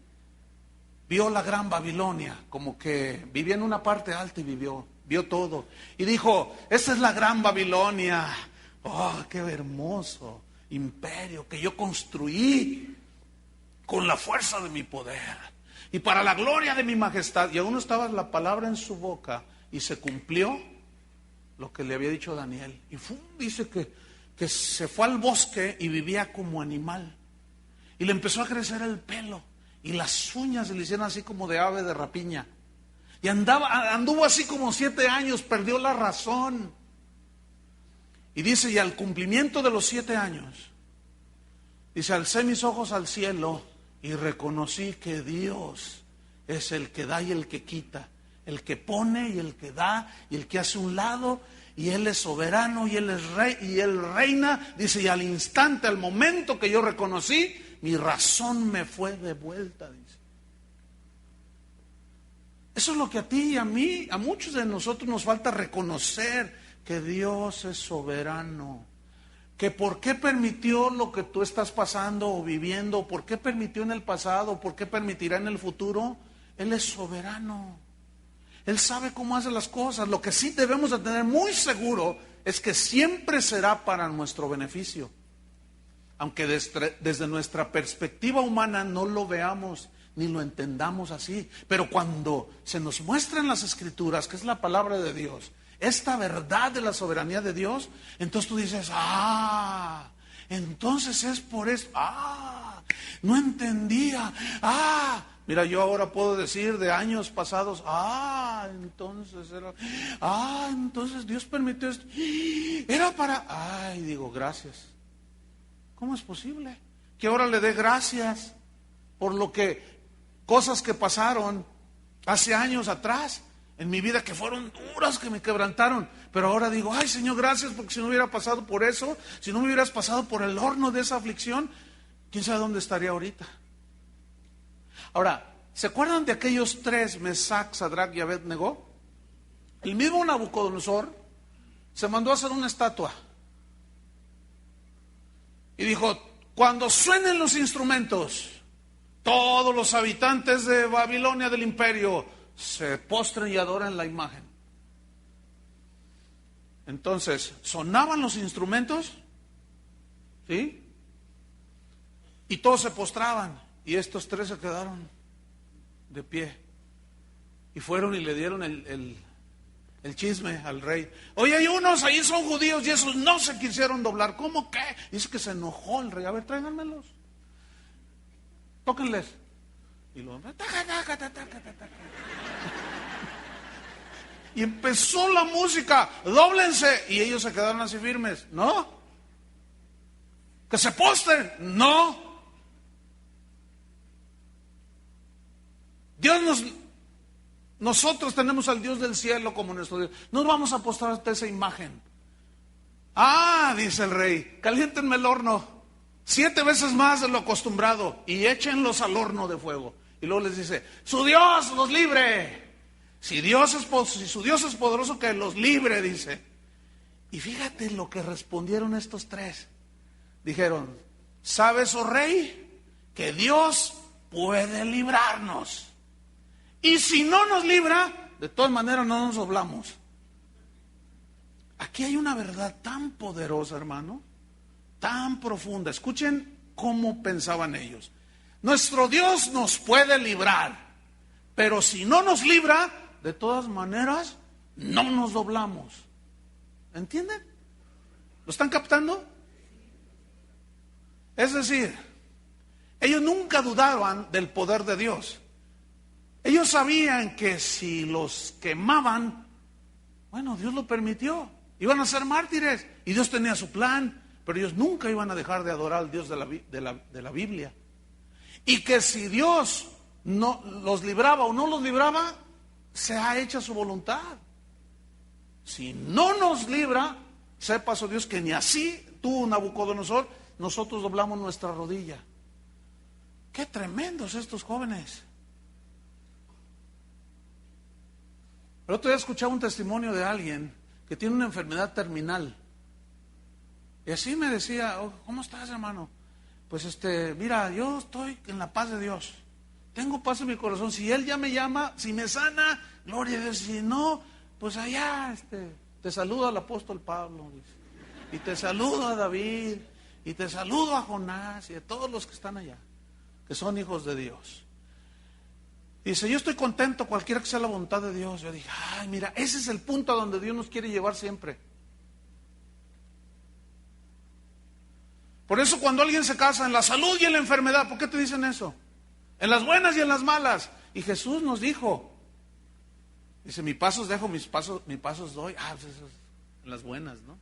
vio la gran Babilonia, como que vivía en una parte alta y vio todo. Y dijo, esta es la gran Babilonia. Oh, qué hermoso imperio que yo construí con la fuerza de mi poder y para la gloria de mi majestad. Y aún estaba la palabra en su boca y se cumplió lo que le había dicho Daniel. Y dice que se fue al bosque y vivía como animal. Y le empezó a crecer el pelo y las uñas se le hicieron así como de ave de rapiña. Y anduvo así como 7 años, perdió la razón. Y dice, y al cumplimiento de los 7 años, dice, alcé mis ojos al cielo y reconocí que Dios es el que da y el que quita, el que pone y el que da y el que hace un lado, y Él es soberano y Él es rey y Él reina. Dice, y al instante, al momento que yo reconocí, mi razón me fue de vuelta, dice. Eso es lo que a ti y a mí, a muchos de nosotros nos falta reconocer, que Dios es soberano. Que por qué permitió lo que tú estás pasando o viviendo, por qué permitió en el pasado, por qué permitirá en el futuro. Él es soberano. Él sabe cómo hace las cosas. Lo que sí debemos de tener muy seguro es que siempre será para nuestro beneficio. Aunque desde nuestra perspectiva humana no lo veamos ni lo entendamos así. Pero cuando se nos muestra en las Escrituras, que es la palabra de Dios, esta verdad de la soberanía de Dios, entonces tú dices, entonces es por eso, no entendía, mira, yo ahora puedo decir de años pasados, entonces Dios permitió esto, era para, digo, gracias. ¿Cómo es posible que ahora le dé gracias por cosas que pasaron hace años atrás en mi vida, que fueron duras, que me quebrantaron, pero ahora digo, ay Señor, gracias, porque si no hubiera pasado por eso, si no me hubieras pasado por el horno de esa aflicción, quién sabe dónde estaría ahorita? Ahora, ¿se acuerdan de aquellos tres, Mesac, Sadrach y Abed-Negó? El mismo Nabucodonosor se mandó a hacer una estatua y dijo, cuando suenen los instrumentos, todos los habitantes de Babilonia, del imperio, se postren y adoran la imagen. Entonces, sonaban los instrumentos, ¿sí? Y todos se postraban, y estos tres se quedaron de pie. Y fueron y le dieron el chisme al rey. Oye, hay unos ahí son judíos y esos no se quisieron doblar. ¿Cómo que? Dice que se enojó el rey. A ver, tráiganmelos. Tóquenles. Y lo y empezó la música, dóblense, y ellos se quedaron así firmes. No. Que se postren. No. Nosotros tenemos al Dios del cielo como nuestro Dios. No vamos a postrar ante esa imagen. Dice el rey, caliéntenme el horno 7 veces más de lo acostumbrado y échenlos al horno de fuego. Y luego les dice, su Dios los libre. Si su Dios es poderoso, que los libre, dice. Y fíjate lo que respondieron estos tres. Dijeron, ¿sabes, oh rey, que Dios puede librarnos? Y si no nos libra, de todas maneras no nos doblamos. Aquí hay una verdad tan poderosa, hermano, tan profunda. Escuchen cómo pensaban ellos. Nuestro Dios nos puede librar, pero si no nos libra, de todas maneras no nos doblamos. ¿Entienden? ¿Lo están captando? Es decir, ellos nunca dudaban del poder de Dios. Ellos sabían que si los quemaban, bueno, Dios lo permitió, iban a ser mártires y Dios tenía su plan, pero ellos nunca iban a dejar de adorar al Dios de la Biblia. Y que si Dios no los libraba o no los libraba, se ha hecho su voluntad. Si no nos libra, sepas, oh Dios, que ni así tú, Nabucodonosor, nosotros doblamos nuestra rodilla. Qué tremendos estos jóvenes. El otro día escuchaba un testimonio de alguien que tiene una enfermedad terminal. Y así me decía, ¿cómo estás, hermano? Pues mira, yo estoy en la paz de Dios. Tengo paz en mi corazón. Si Él ya me llama, si me sana, gloria a Dios. Si no, pues allá, te saludo al apóstol Pablo, dice. Y te saludo a David, y te saludo a Jonás, y a todos los que están allá, que son hijos de Dios. Dice, yo estoy contento cualquiera que sea la voluntad de Dios. Yo dije, mira, ese es el punto a donde Dios nos quiere llevar siempre. Por eso cuando alguien se casa en la salud y en la enfermedad, ¿por qué te dicen eso? En las buenas y en las malas. Y Jesús nos dijo, dice, mis pasos dejo, mis pasos doy. Pues eso es en las buenas, ¿no?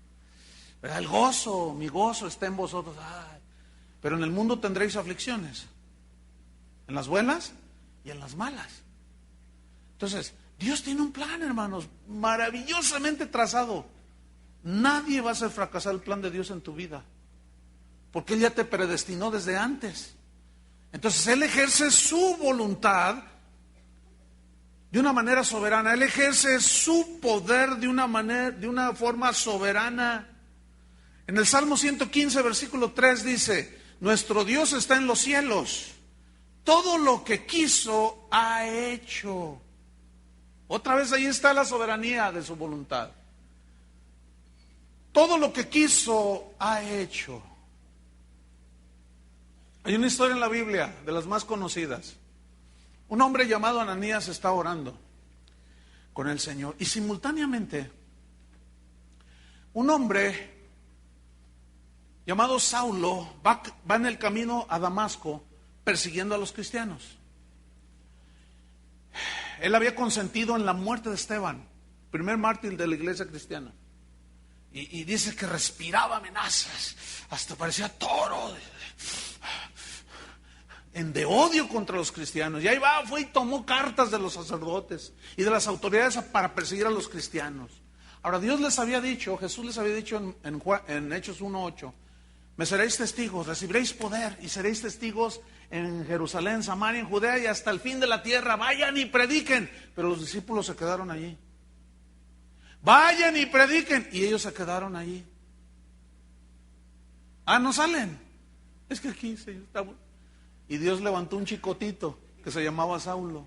Pero el gozo, mi gozo está en vosotros. Pero en el mundo tendréis aflicciones. En las buenas y en las malas. Entonces, Dios tiene un plan, hermanos, maravillosamente trazado. Nadie va a hacer fracasar el plan de Dios en tu vida, porque Él ya te predestinó desde antes. Entonces Él ejerce su voluntad de una manera soberana. Él ejerce su poder de una forma soberana. En el Salmo 115, versículo 3 dice, nuestro Dios está en los cielos. Todo lo que quiso ha hecho. Otra vez ahí está la soberanía de su voluntad. Todo lo que quiso ha hecho. Hay una historia en la Biblia, de las más conocidas. Un hombre llamado Ananías está orando con el Señor y simultáneamente un hombre llamado Saulo va en el camino a Damasco persiguiendo a los cristianos. Él había consentido en la muerte de Esteban, primer mártir de la iglesia cristiana. Y dice que respiraba amenazas, hasta parecía toro, de odio contra los cristianos. Y ahí fue y tomó cartas de los sacerdotes y de las autoridades para perseguir a los cristianos. Ahora Dios les había dicho, Jesús les había dicho en Hechos 1:8, me seréis testigos, recibiréis poder y seréis testigos en Jerusalén, Samaria, en Judea y hasta el fin de la tierra. Vayan y prediquen. Pero los discípulos se quedaron allí. Vayan y prediquen. Y ellos se quedaron allí. No salen. Es que aquí, Señor, estamos. Y Dios levantó un chicotito que se llamaba Saulo.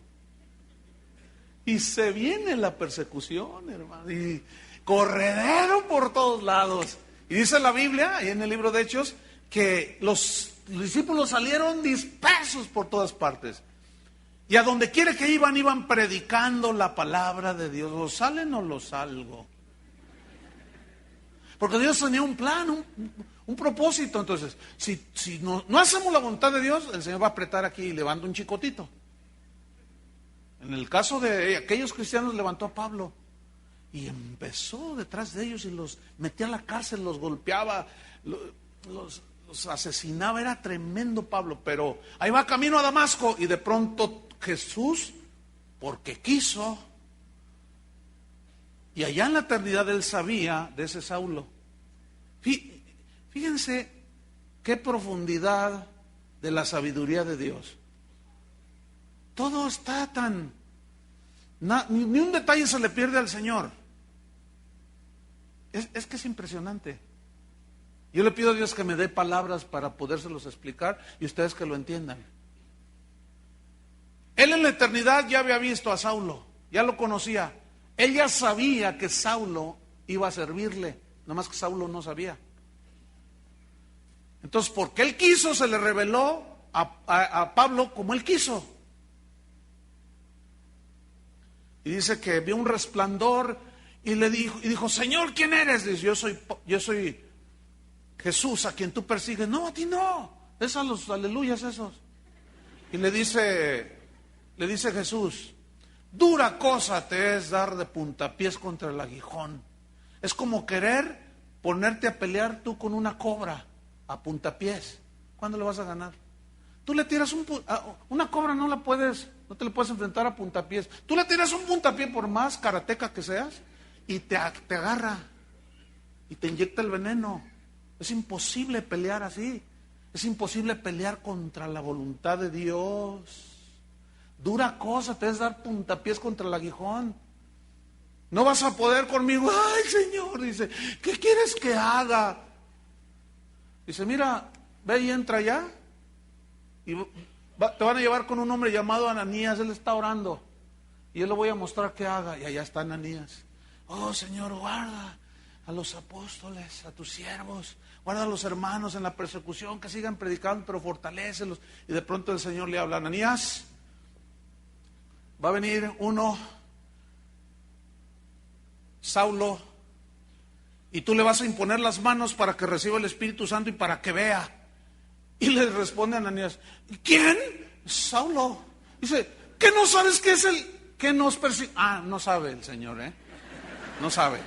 Y se viene la persecución, hermano. Y corredero por todos lados. Y dice la Biblia, ahí en el libro de Hechos, que los discípulos salieron dispersos por todas partes. Y a donde quiera que iban predicando la palabra de Dios. ¿Los salen o los salgo? Porque Dios tenía un plan, un propósito. Entonces, si no hacemos la voluntad de Dios, el Señor va a apretar aquí y levanta un chicotito. En el caso de aquellos cristianos, levantó a Pablo y empezó detrás de ellos y los metía a la cárcel, los golpeaba, los asesinaba. Era tremendo Pablo, pero ahí va camino a Damasco y de pronto Jesús, porque quiso, y allá en la eternidad él sabía de ese Saulo. Fíjense qué profundidad de la sabiduría de Dios. Todo está tan... ni un detalle se le pierde al Señor. Es que es impresionante. Yo le pido a Dios que me dé palabras para podérselos explicar y ustedes que lo entiendan. Él en la eternidad ya había visto a Saulo, ya lo conocía. Él ya sabía que Saulo iba a servirle, nada más que Saulo no sabía. Entonces, porque él quiso, se le reveló a Pablo como él quiso. Y dice que vio un resplandor y dijo, Señor, ¿quién eres? Dice, yo soy Jesús a quien tú persigues. No, a ti no, es a los aleluyas esos. Y le dice Jesús, dura cosa te es dar de puntapiés contra el aguijón. Es como querer ponerte a pelear tú con una cobra a puntapiés. ¿Cuándo le vas a ganar? Tú le tiras una cobra, no te le puedes enfrentar a puntapiés. Tú le tiras un puntapié por más karateca que seas y te agarra y te inyecta el veneno. Es imposible pelear así. Es imposible pelear contra la voluntad de Dios. Dura cosa te es dar puntapiés contra el aguijón. No vas a poder conmigo. Ay, Señor, dice, ¿qué quieres que haga? Dice, mira, ve y entra allá. Y te van a llevar con un hombre llamado Ananías. Él está orando y yo le voy a mostrar qué haga. Y allá está Ananías. Oh, Señor, guarda a los apóstoles, a tus siervos, guarda a los hermanos en la persecución, que sigan predicando, pero fortalécelos. Y de pronto el Señor le habla, Ananías, va a venir uno, Saulo, y tú le vas a imponer las manos para que reciba el Espíritu Santo y para que vea. Y le responde a Ananías, ¿quién? Saulo. Dice, ¿qué no sabes qué es el que nos persigue? No sabe el Señor, no sabe.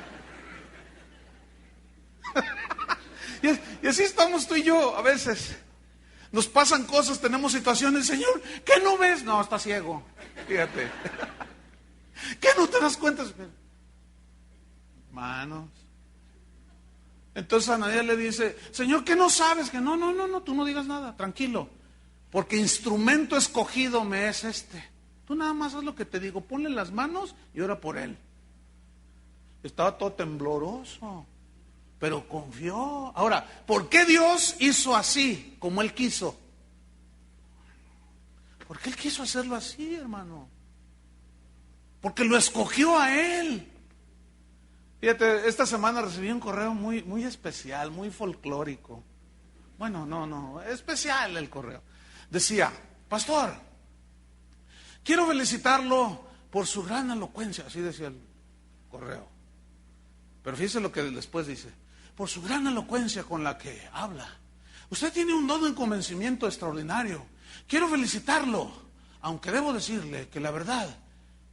Y así estamos tú y yo a veces. Nos pasan cosas, tenemos situaciones, Señor, ¿qué no ves? No, está ciego, fíjate. ¿Qué no te das cuenta? Hermanos. Entonces Ananías le dice, Señor, ¿qué no sabes? Que no, tú no digas nada, tranquilo. Porque instrumento escogido me es este. Tú nada más haz lo que te digo, ponle las manos y ora por él. Estaba todo tembloroso, pero confió. Ahora, ¿por qué Dios hizo así, como Él quiso? ¿Por qué Él quiso hacerlo así, hermano? Porque lo escogió a Él. Fíjate, esta semana recibí un correo muy, muy especial, muy folclórico. Bueno, no, especial el correo. Decía, pastor, quiero felicitarlo por su gran elocuencia, así decía el correo. Pero fíjese lo que después dice: por su gran elocuencia con la que habla, usted tiene un don en convencimiento extraordinario. Quiero felicitarlo, aunque debo decirle que la verdad,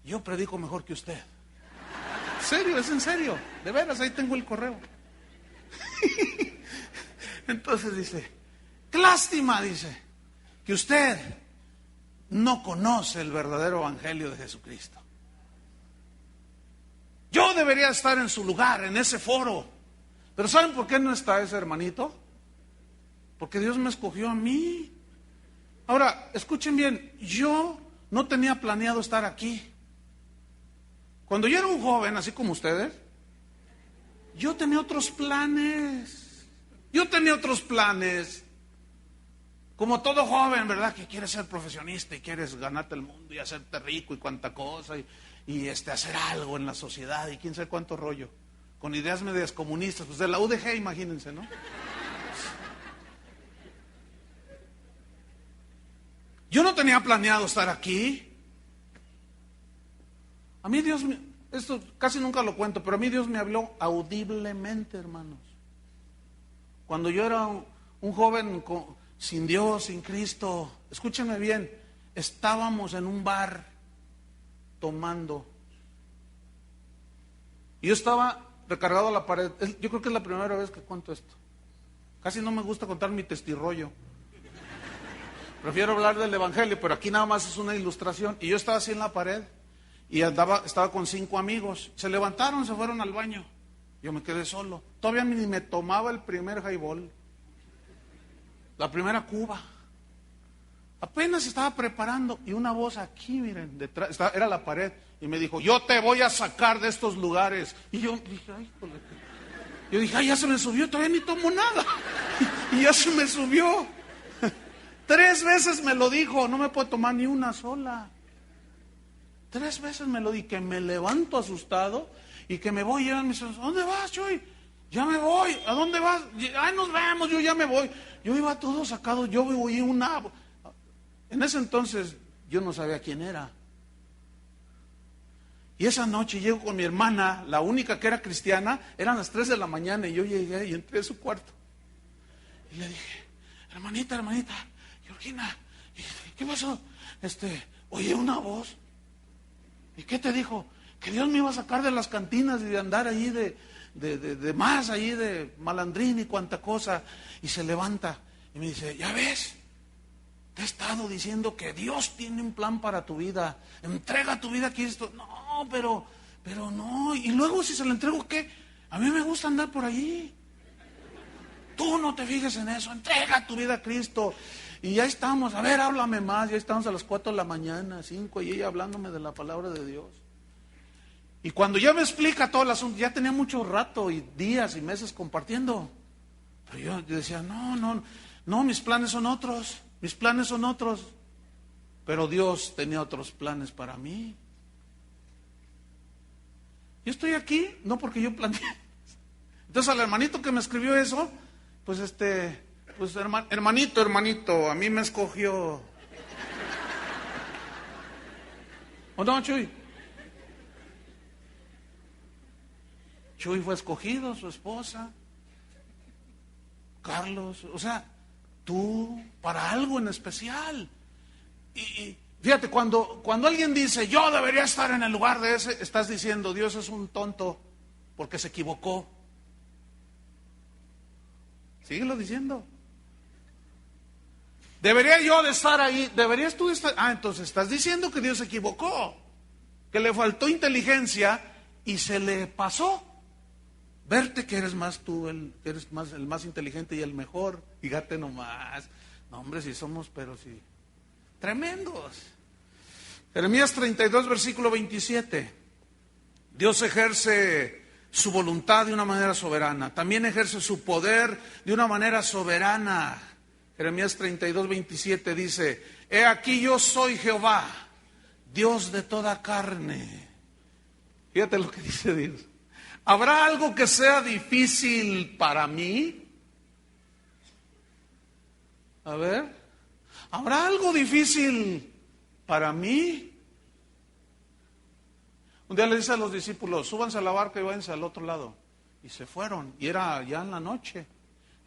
yo predico mejor que usted. ¿En serio? ¿Es en serio? De veras, ahí tengo el correo. Entonces dice: qué lástima, dice, que usted no conoce el verdadero evangelio de Jesucristo. Yo debería estar en su lugar, en ese foro. Pero ¿saben por qué no está ese hermanito? Porque Dios me escogió a mí. Ahora, escuchen bien, yo no tenía planeado estar aquí. Cuando yo era un joven, así como ustedes, yo tenía otros planes. Como todo joven, ¿verdad? Que quiere ser profesionista y quieres ganarte el mundo y hacerte rico y cuanta cosa y hacer algo en la sociedad y quién sabe cuánto rollo. Con ideas medias comunistas, pues de la UDG, imagínense, ¿no? Yo no tenía planeado estar aquí. A mí Dios, esto casi nunca lo cuento, pero a mí Dios me habló audiblemente, hermanos. Cuando yo era un joven sin Dios, sin Cristo, escúchenme bien, estábamos en un bar tomando. Y yo estaba recargado a la pared. Yo creo que es la primera vez que cuento esto. Casi no me gusta contar mi testirollo. Prefiero hablar del evangelio, pero aquí nada más es una ilustración. Y yo estaba así en la pared y estaba con 5 amigos. Se levantaron, se fueron al baño. Yo me quedé solo. Todavía ni me tomaba el primer highball, la primera cuba. Apenas estaba preparando y una voz aquí, miren, detrás, era la pared, y me dijo: yo te voy a sacar de estos lugares. Y yo dije: ay, híjole. Yo dije: ay, ya se me subió, todavía ni tomo nada. Y ya se me subió. 3 veces me lo dijo, no me puedo tomar ni una sola. 3 veces me lo di, que me levanto asustado y que me voy. Y me dicen: ¿dónde vas, Chuy? Ya me voy. ¿A dónde vas? Ay, nos vemos, yo ya me voy. Yo iba todo sacado, yo oí una... En ese entonces yo no sabía quién era. Y esa noche llego con mi hermana, la única que era cristiana, eran las 3 de la mañana y yo llegué y entré a su cuarto. Y le dije: hermanita, Georgina, ¿qué pasó? Oí una voz. ¿Y qué te dijo? Que Dios me iba a sacar de las cantinas y de andar ahí de más, ahí de malandrín y cuanta cosa. Y se levanta y me dice: ya ves, te he estado diciendo que Dios tiene un plan para tu vida. Entrega tu vida a Cristo. No, pero no. Y luego, si se la entrego, ¿qué? A mí me gusta andar por allí. Tú no te fijes en eso. Entrega tu vida a Cristo. Y ya estamos. A ver, háblame más. Ya estamos a las 4 de la mañana, 5, y ella hablándome de la palabra de Dios. Y cuando ya me explica todo el asunto, ya tenía mucho rato y días y meses compartiendo. Pero yo decía: no, mis planes son otros. Mis planes son otros. Pero Dios tenía otros planes para mí. Yo estoy aquí, no porque yo planeé. Entonces al hermanito que me escribió eso, pues hermanito, a mí me escogió. ¿O no, Chuy? Chuy fue escogido, su esposa, Carlos, o sea, tú para algo en especial. Y fíjate, cuando alguien dice: yo debería estar en el lugar de ese, estás diciendo: Dios es un tonto porque se equivocó. Síguelo diciendo. Debería yo de estar ahí, deberías tú estar. Entonces estás diciendo que Dios se equivocó, que le faltó inteligencia y se le pasó verte que eres más tú, que eres más el más inteligente y el mejor. Fíjate nomás. No, hombre, si somos, pero sí, tremendos. Jeremías 32, versículo 27. Dios ejerce su voluntad de una manera soberana. También ejerce su poder de una manera soberana. Jeremías 32, 27 dice: he aquí yo soy Jehová, Dios de toda carne. Fíjate lo que dice Dios. ¿Habrá algo que sea difícil para mí? A ver, ¿habrá algo difícil para mí? Un día le dice a los discípulos: súbanse a la barca y váyanse al otro lado. Y se fueron, y era ya en la noche.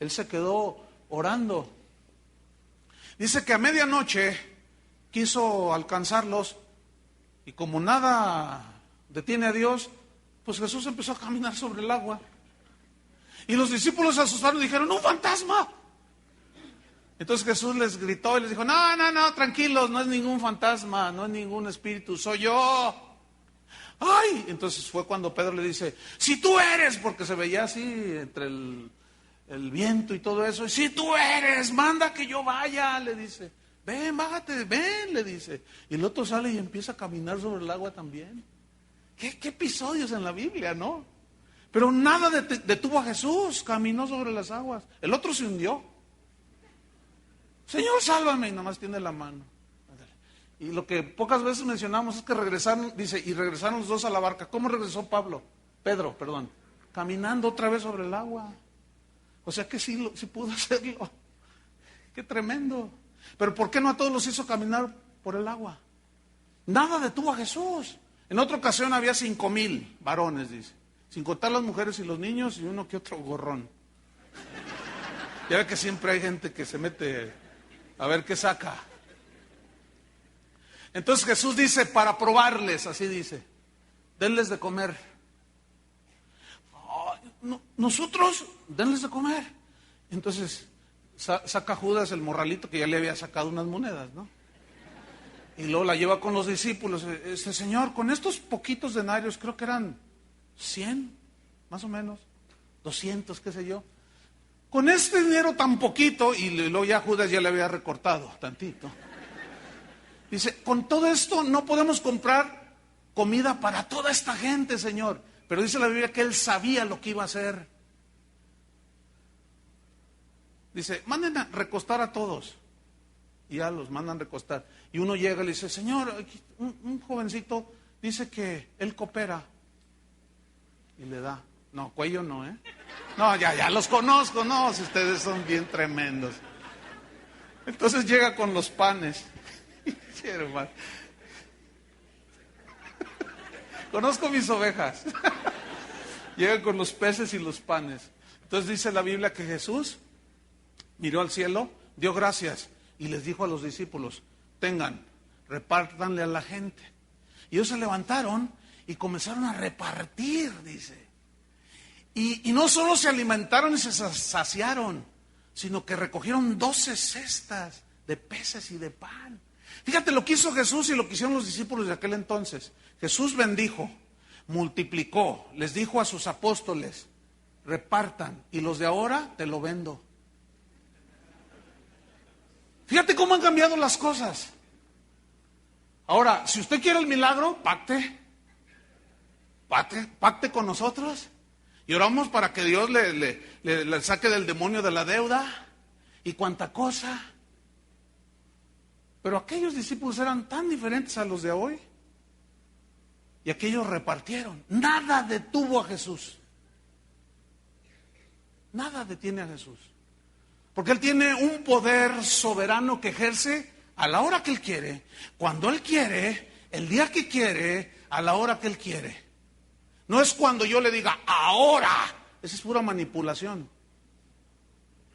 Él se quedó orando. Dice que a medianoche quiso alcanzarlos, y como nada detiene a Dios, pues Jesús empezó a caminar sobre el agua. Y los discípulos se asustaron y dijeron, ¡un fantasma! Entonces Jesús les gritó y les dijo, no, tranquilos, no es ningún fantasma, no es ningún espíritu, soy yo. ¡Ay! Entonces fue cuando Pedro le dice, si tú eres, porque se veía así entre el viento y todo eso, y si tú eres, manda que yo vaya, le dice. Ven, bájate, ven, le dice. Y el otro sale y empieza a caminar sobre el agua también. ¿Qué episodios en la Biblia, ¿no? Pero nada detuvo a Jesús, caminó sobre las aguas. El otro se hundió. Señor, sálvame, y nada más tiene la mano. Y lo que pocas veces mencionamos es que regresaron, dice, y regresaron los dos a la barca. ¿Cómo regresó Pedro, caminando otra vez sobre el agua. O sea que sí pudo hacerlo. Qué tremendo. Pero ¿por qué no a todos los hizo caminar por el agua? Nada detuvo a Jesús. En otra ocasión había 5,000 varones, dice, sin contar las mujeres y los niños y uno que otro gorrón. Ya ve que siempre hay gente que se mete a ver qué saca. Entonces Jesús dice, para probarles, así dice, denles de comer. Nosotros, denles de comer. Entonces saca Judas el morralito que ya le había sacado unas monedas, ¿no? Y luego la lleva con los discípulos. Señor, con estos poquitos denarios, creo que eran 100, más o menos, 200, qué sé yo. Con este dinero tan poquito, y luego ya Judas ya le había recortado tantito. Dice, con todo esto no podemos comprar comida para toda esta gente, Señor. Pero dice la Biblia que él sabía lo que iba a hacer. Dice, manden a recostar a todos. Y ya los mandan recostar. Y uno llega y le dice, Señor, un jovencito dice que él coopera. Y le da. No, cuello no, ¿eh? No, ya los conozco, no, si ustedes son bien tremendos. Entonces llega con los panes. Sí, hermano. Conozco mis ovejas. Llega con los peces y los panes. Entonces dice la Biblia que Jesús miró al cielo, dio gracias y les dijo a los discípulos, tengan, repártanle a la gente. Y ellos se levantaron y comenzaron a repartir, dice. Y no solo se alimentaron y se saciaron, sino que recogieron 12 cestas de peces y de pan. Fíjate lo que hizo Jesús y lo que hicieron los discípulos de aquel entonces. Jesús bendijo, multiplicó, les dijo a sus apóstoles, repartan, y los de ahora te lo vendo. Fíjate cómo han cambiado las cosas. Ahora, si usted quiere el milagro, pacte con nosotros. Y oramos para que Dios le saque del demonio de la deuda y cuanta cosa. Pero aquellos discípulos eran tan diferentes a los de hoy. Y aquellos repartieron. Nada detuvo a Jesús. Nada detiene a Jesús. Porque Él tiene un poder soberano que ejerce a la hora que Él quiere, cuando Él quiere, el día que quiere, a la hora que Él quiere. No es cuando yo le diga, ahora. Esa es pura manipulación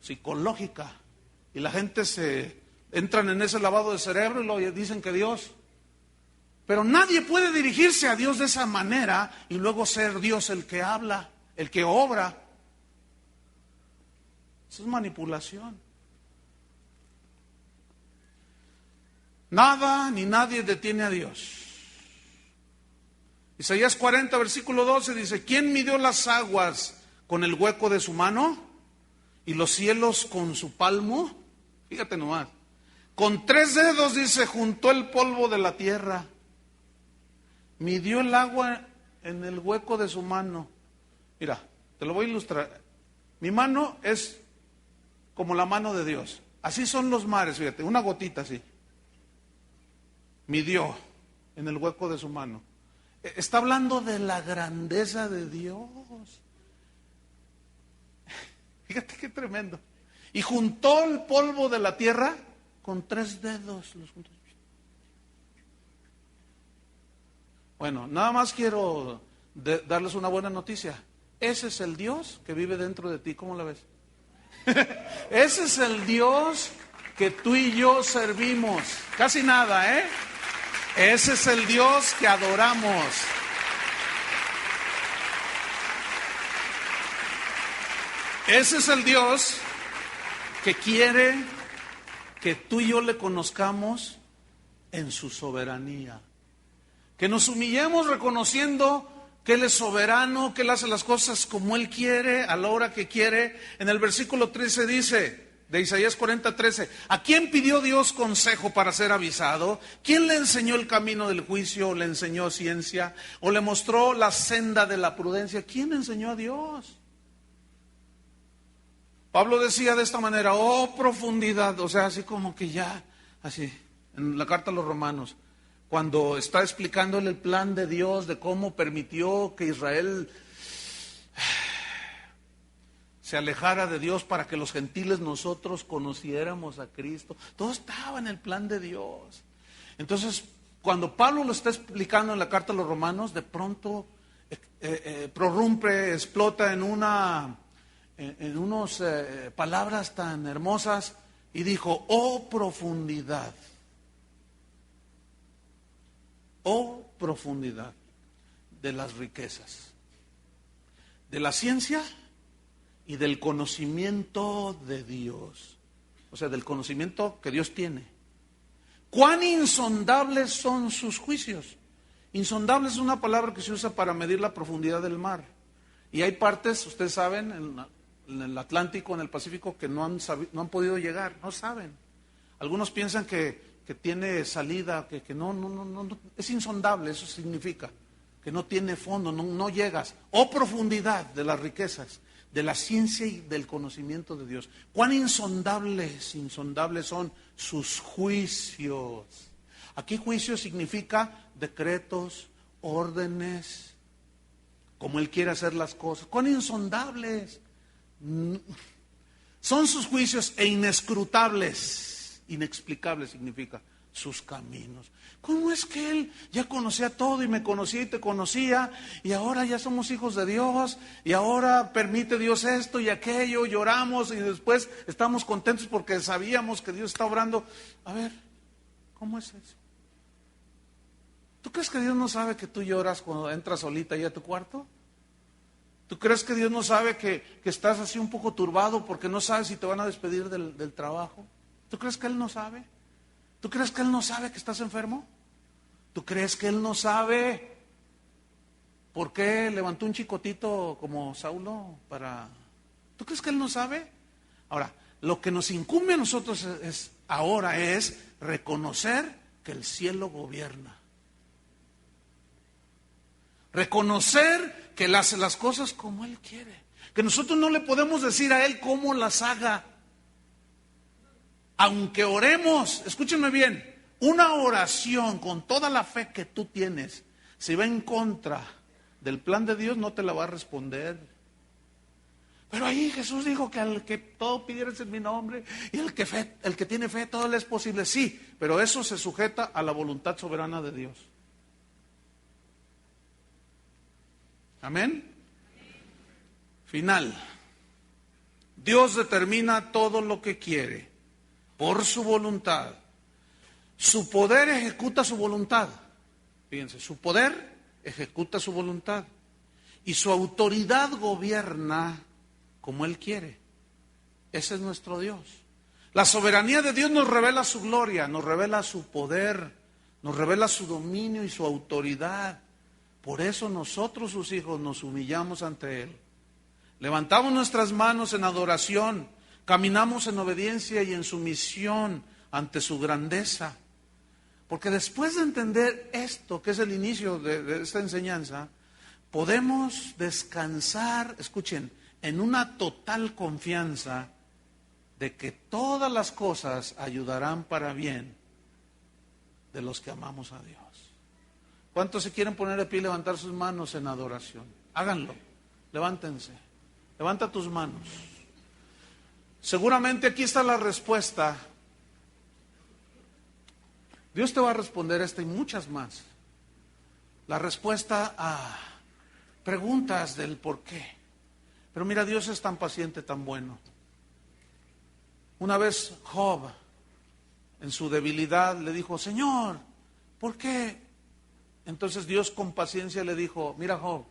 psicológica. Y la gente entran en ese lavado de cerebro y lo dicen que Dios. Pero nadie puede dirigirse a Dios de esa manera y luego ser Dios el que habla, el que obra. Eso es manipulación. Nada ni nadie detiene a Dios. Isaías 40, versículo 12 dice, ¿quién midió las aguas con el hueco de su mano y los cielos con su palmo? Fíjate nomás. Con 3 dedos, dice, juntó el polvo de la tierra. Midió el agua en el hueco de su mano. Mira, te lo voy a ilustrar. Mi mano es como la mano de Dios. Así son los mares, fíjate, una gotita así. Midió en el hueco de su mano. Está hablando de la grandeza de Dios. Fíjate qué tremendo. Y juntó el polvo de la tierra con 3 dedos. Bueno, nada más quiero darles una buena noticia. ese es el Dios que vive dentro de ti. ¿Cómo la ves? Ese es el Dios que tú y yo servimos. Casi nada, ¿eh? Ese es el Dios que adoramos. Ese es el Dios que quiere que tú y yo le conozcamos en su soberanía. Que nos humillemos reconociendo que Él es soberano, que Él hace las cosas como Él quiere, a la hora que quiere. En el versículo 13 dice, de Isaías 40:13, ¿a quién pidió Dios consejo para ser avisado? ¿Quién le enseñó el camino del juicio, o le enseñó ciencia, o le mostró la senda de la prudencia? ¿Quién enseñó a Dios? Pablo decía de esta manera, oh profundidad, o sea, así como que ya, así, en la carta a los Romanos, cuando está explicándole el plan de Dios, de cómo permitió que Israel se alejara de Dios para que los gentiles nosotros conociéramos a Cristo. Todo estaba en el plan de Dios. Entonces, cuando Pablo lo está explicando en la carta a los Romanos, de pronto prorrumpe, explota en unas palabras tan hermosas y dijo, oh profundidad de las riquezas, de la ciencia y del conocimiento de Dios, o sea, del conocimiento que Dios tiene. Cuán insondables son sus juicios. Insondable es una palabra que se usa para medir la profundidad del mar. Y hay partes, ustedes saben, en el Atlántico, en el Pacífico, que no han podido llegar, no saben. Algunos piensan que tiene salida, que no, es insondable, eso significa que no tiene fondo, no llegas. Oh profundidad de las riquezas, de la ciencia y del conocimiento de Dios. Cuán insondables son sus juicios. Aquí juicio significa decretos, órdenes, como Él quiere hacer las cosas. Cuán insondables son sus juicios e inescrutables. Inexplicable significa sus caminos. ¿Cómo es que Él ya conocía todo y me conocía y te conocía y ahora ya somos hijos de Dios y ahora permite Dios esto y aquello, lloramos y después estamos contentos porque sabíamos que Dios está obrando? A ver, ¿cómo es eso? ¿Tú crees que Dios no sabe que tú lloras cuando entras solita ahí a tu cuarto? ¿Tú crees que Dios no sabe que estás así un poco turbado porque no sabes si te van a despedir del trabajo? ¿Tú crees que Él no sabe? ¿Tú crees que Él no sabe que estás enfermo? ¿Tú crees que Él no sabe por qué levantó un chicotito como Saulo para... ¿Tú crees que Él no sabe? Ahora, lo que nos incumbe a nosotros ahora es reconocer que el cielo gobierna. Reconocer que Él hace las cosas como Él quiere. Que nosotros no le podemos decir a Él cómo las haga. Aunque oremos, escúchenme bien, una oración con toda la fe que tú tienes, si va en contra del plan de Dios, no te la va a responder. Pero ahí Jesús dijo que al que todo pidieras en mi nombre, y el que tiene fe, todo le es posible. Sí, pero eso se sujeta a la voluntad soberana de Dios. Amén. Final. Dios determina todo lo que quiere por su voluntad. Su poder ejecuta su voluntad. Fíjense, su poder ejecuta su voluntad. Y su autoridad gobierna como Él quiere. Ese es nuestro Dios. La soberanía de Dios nos revela su gloria, nos revela su poder, nos revela su dominio y su autoridad. Por eso nosotros, sus hijos, nos humillamos ante Él. Levantamos nuestras manos en adoración, caminamos en obediencia y en sumisión ante su grandeza. Porque después de entender esto, que es el inicio de esta enseñanza, podemos descansar, escuchen, en una total confianza de que todas las cosas ayudarán para bien de los que amamos a Dios. ¿Cuántos se quieren poner de pie y levantar sus manos en adoración? Háganlo, levántense, levanta tus manos. Seguramente aquí está la respuesta. Dios te va a responder esta y muchas más. La respuesta a preguntas del por qué. Pero mira, Dios es tan paciente, tan bueno. Una vez Job, en su debilidad, le dijo: Señor, ¿por qué? Entonces Dios con paciencia le dijo: mira, Job,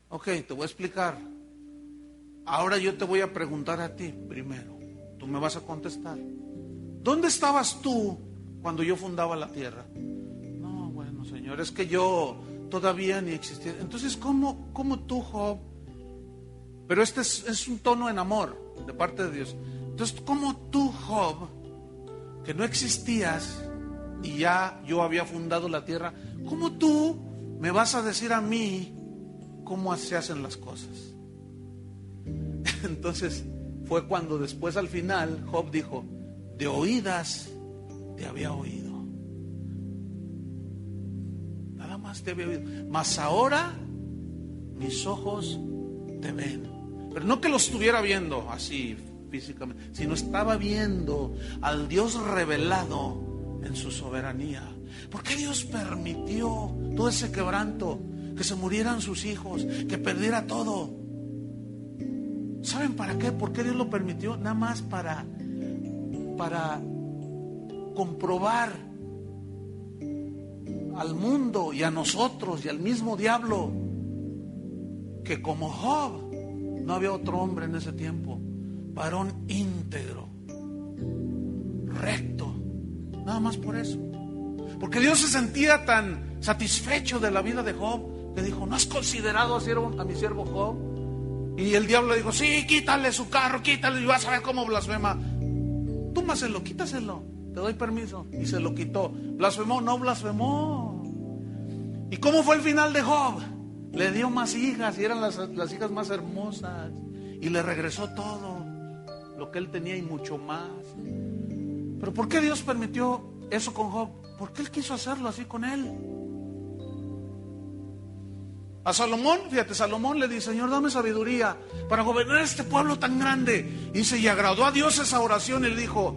ok, te voy a explicar. Ahora yo te voy a preguntar a ti primero. Tú me vas a contestar. ¿Dónde estabas tú cuando yo fundaba la tierra? No, bueno, Señor, es que yo todavía ni existía. Entonces, ¿cómo tú, Job? Pero este es un tono en amor de parte de Dios. Entonces, ¿cómo tú, Job, que no existías y ya yo había fundado la tierra, cómo tú me vas a decir a mí cómo se hacen las cosas? Entonces fue cuando después al final Job dijo: de oídas te había oído, nada más te había oído, mas ahora mis ojos te ven. Pero no que lo estuviera viendo así físicamente, sino estaba viendo al Dios revelado en su soberanía. ¿Por qué Dios permitió todo ese quebranto? Que se murieran sus hijos, que perdiera todo. ¿Saben para qué? ¿Por qué Dios lo permitió? Nada más para comprobar al mundo y a nosotros y al mismo diablo que como Job no había otro hombre en ese tiempo, varón íntegro, recto. Nada más por eso. Porque Dios se sentía tan satisfecho de la vida de Job que dijo: ¿no has considerado a mi siervo Job? Y el diablo le dijo: sí, quítale su carro, quítale, y vas a ver cómo blasfema. Túmaselo, quítaselo, te doy permiso. Y se lo quitó. ¿Blasfemó? No blasfemó. ¿Y cómo fue el final de Job? Le dio más hijas y eran las hijas más hermosas. Y le regresó todo lo que él tenía y mucho más. ¿Pero por qué Dios permitió eso con Job? Porque Él quiso hacerlo así con él. A Salomón, fíjate, Salomón le dice: Señor, dame sabiduría para gobernar este pueblo tan grande. Y se agradó a Dios esa oración y le dijo: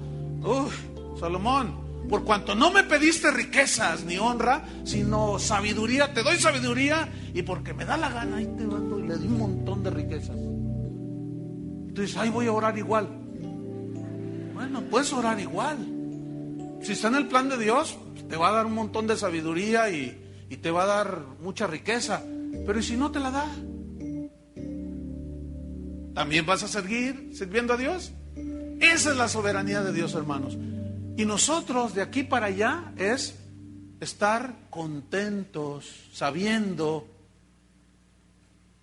Salomón, por cuanto no me pediste riquezas ni honra, sino sabiduría, te doy sabiduría, y porque me da la gana, ahí te mando. Y le di un montón de riquezas. Entonces, ahí voy a orar igual. Bueno, puedes orar igual. Si está en el plan de Dios, te va a dar un montón de sabiduría y te va a dar mucha riqueza. Pero ¿y si no te la da? ¿También vas a seguir sirviendo a Dios? Esa es la soberanía de Dios, hermanos. Y nosotros de aquí para allá es estar contentos, sabiendo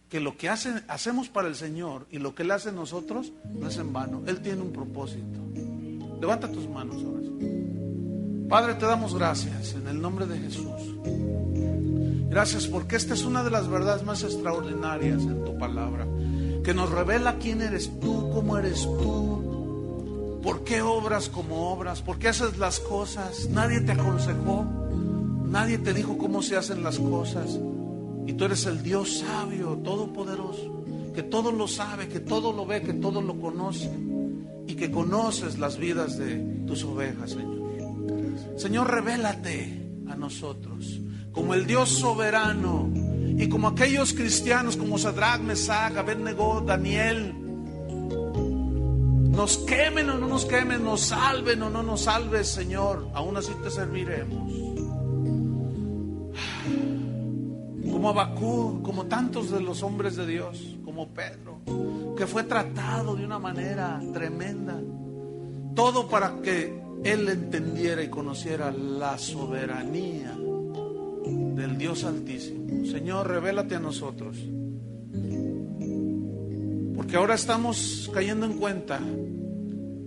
que lo que hacemos para el Señor y lo que Él hace en nosotros no es en vano. Él tiene un propósito. Levanta tus manos ahora. Padre, te damos gracias en el nombre de Jesús. Gracias porque esta es una de las verdades más extraordinarias en tu palabra, que nos revela quién eres tú, cómo eres tú, por qué obras como obras, por qué haces las cosas. Nadie te aconsejó, nadie te dijo cómo se hacen las cosas. Y tú eres el Dios sabio, todopoderoso, que todo lo sabe, que todo lo ve, que todo lo conoce, y que conoces las vidas de tus ovejas, Señor. Señor, revélate a nosotros como el Dios soberano, y como aquellos cristianos como Sadrach, Mesach, Abednego, Daniel, nos quemen o no nos quemen, nos salven o no nos salves, Señor, aún así te serviremos. Como Habacuc, como tantos de los hombres de Dios, como Pedro, que fue tratado de una manera tremenda, todo para que él entendiera y conociera la soberanía del Dios Altísimo. Señor, revélate a nosotros, porque ahora estamos cayendo en cuenta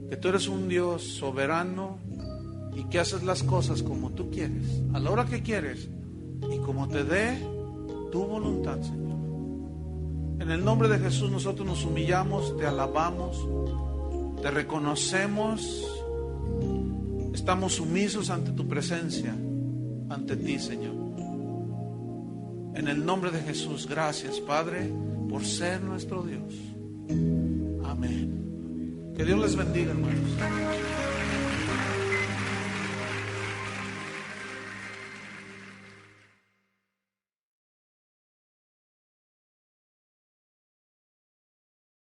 que tú eres un Dios soberano y que haces las cosas como tú quieres, a la hora que quieres y como te dé tu voluntad, Señor. En el nombre de Jesús nosotros nos humillamos, te alabamos, te reconocemos, estamos sumisos ante tu presencia, ante ti, Señor. En el nombre de Jesús, gracias, Padre, por ser nuestro Dios. Amén. Que Dios les bendiga, hermanos.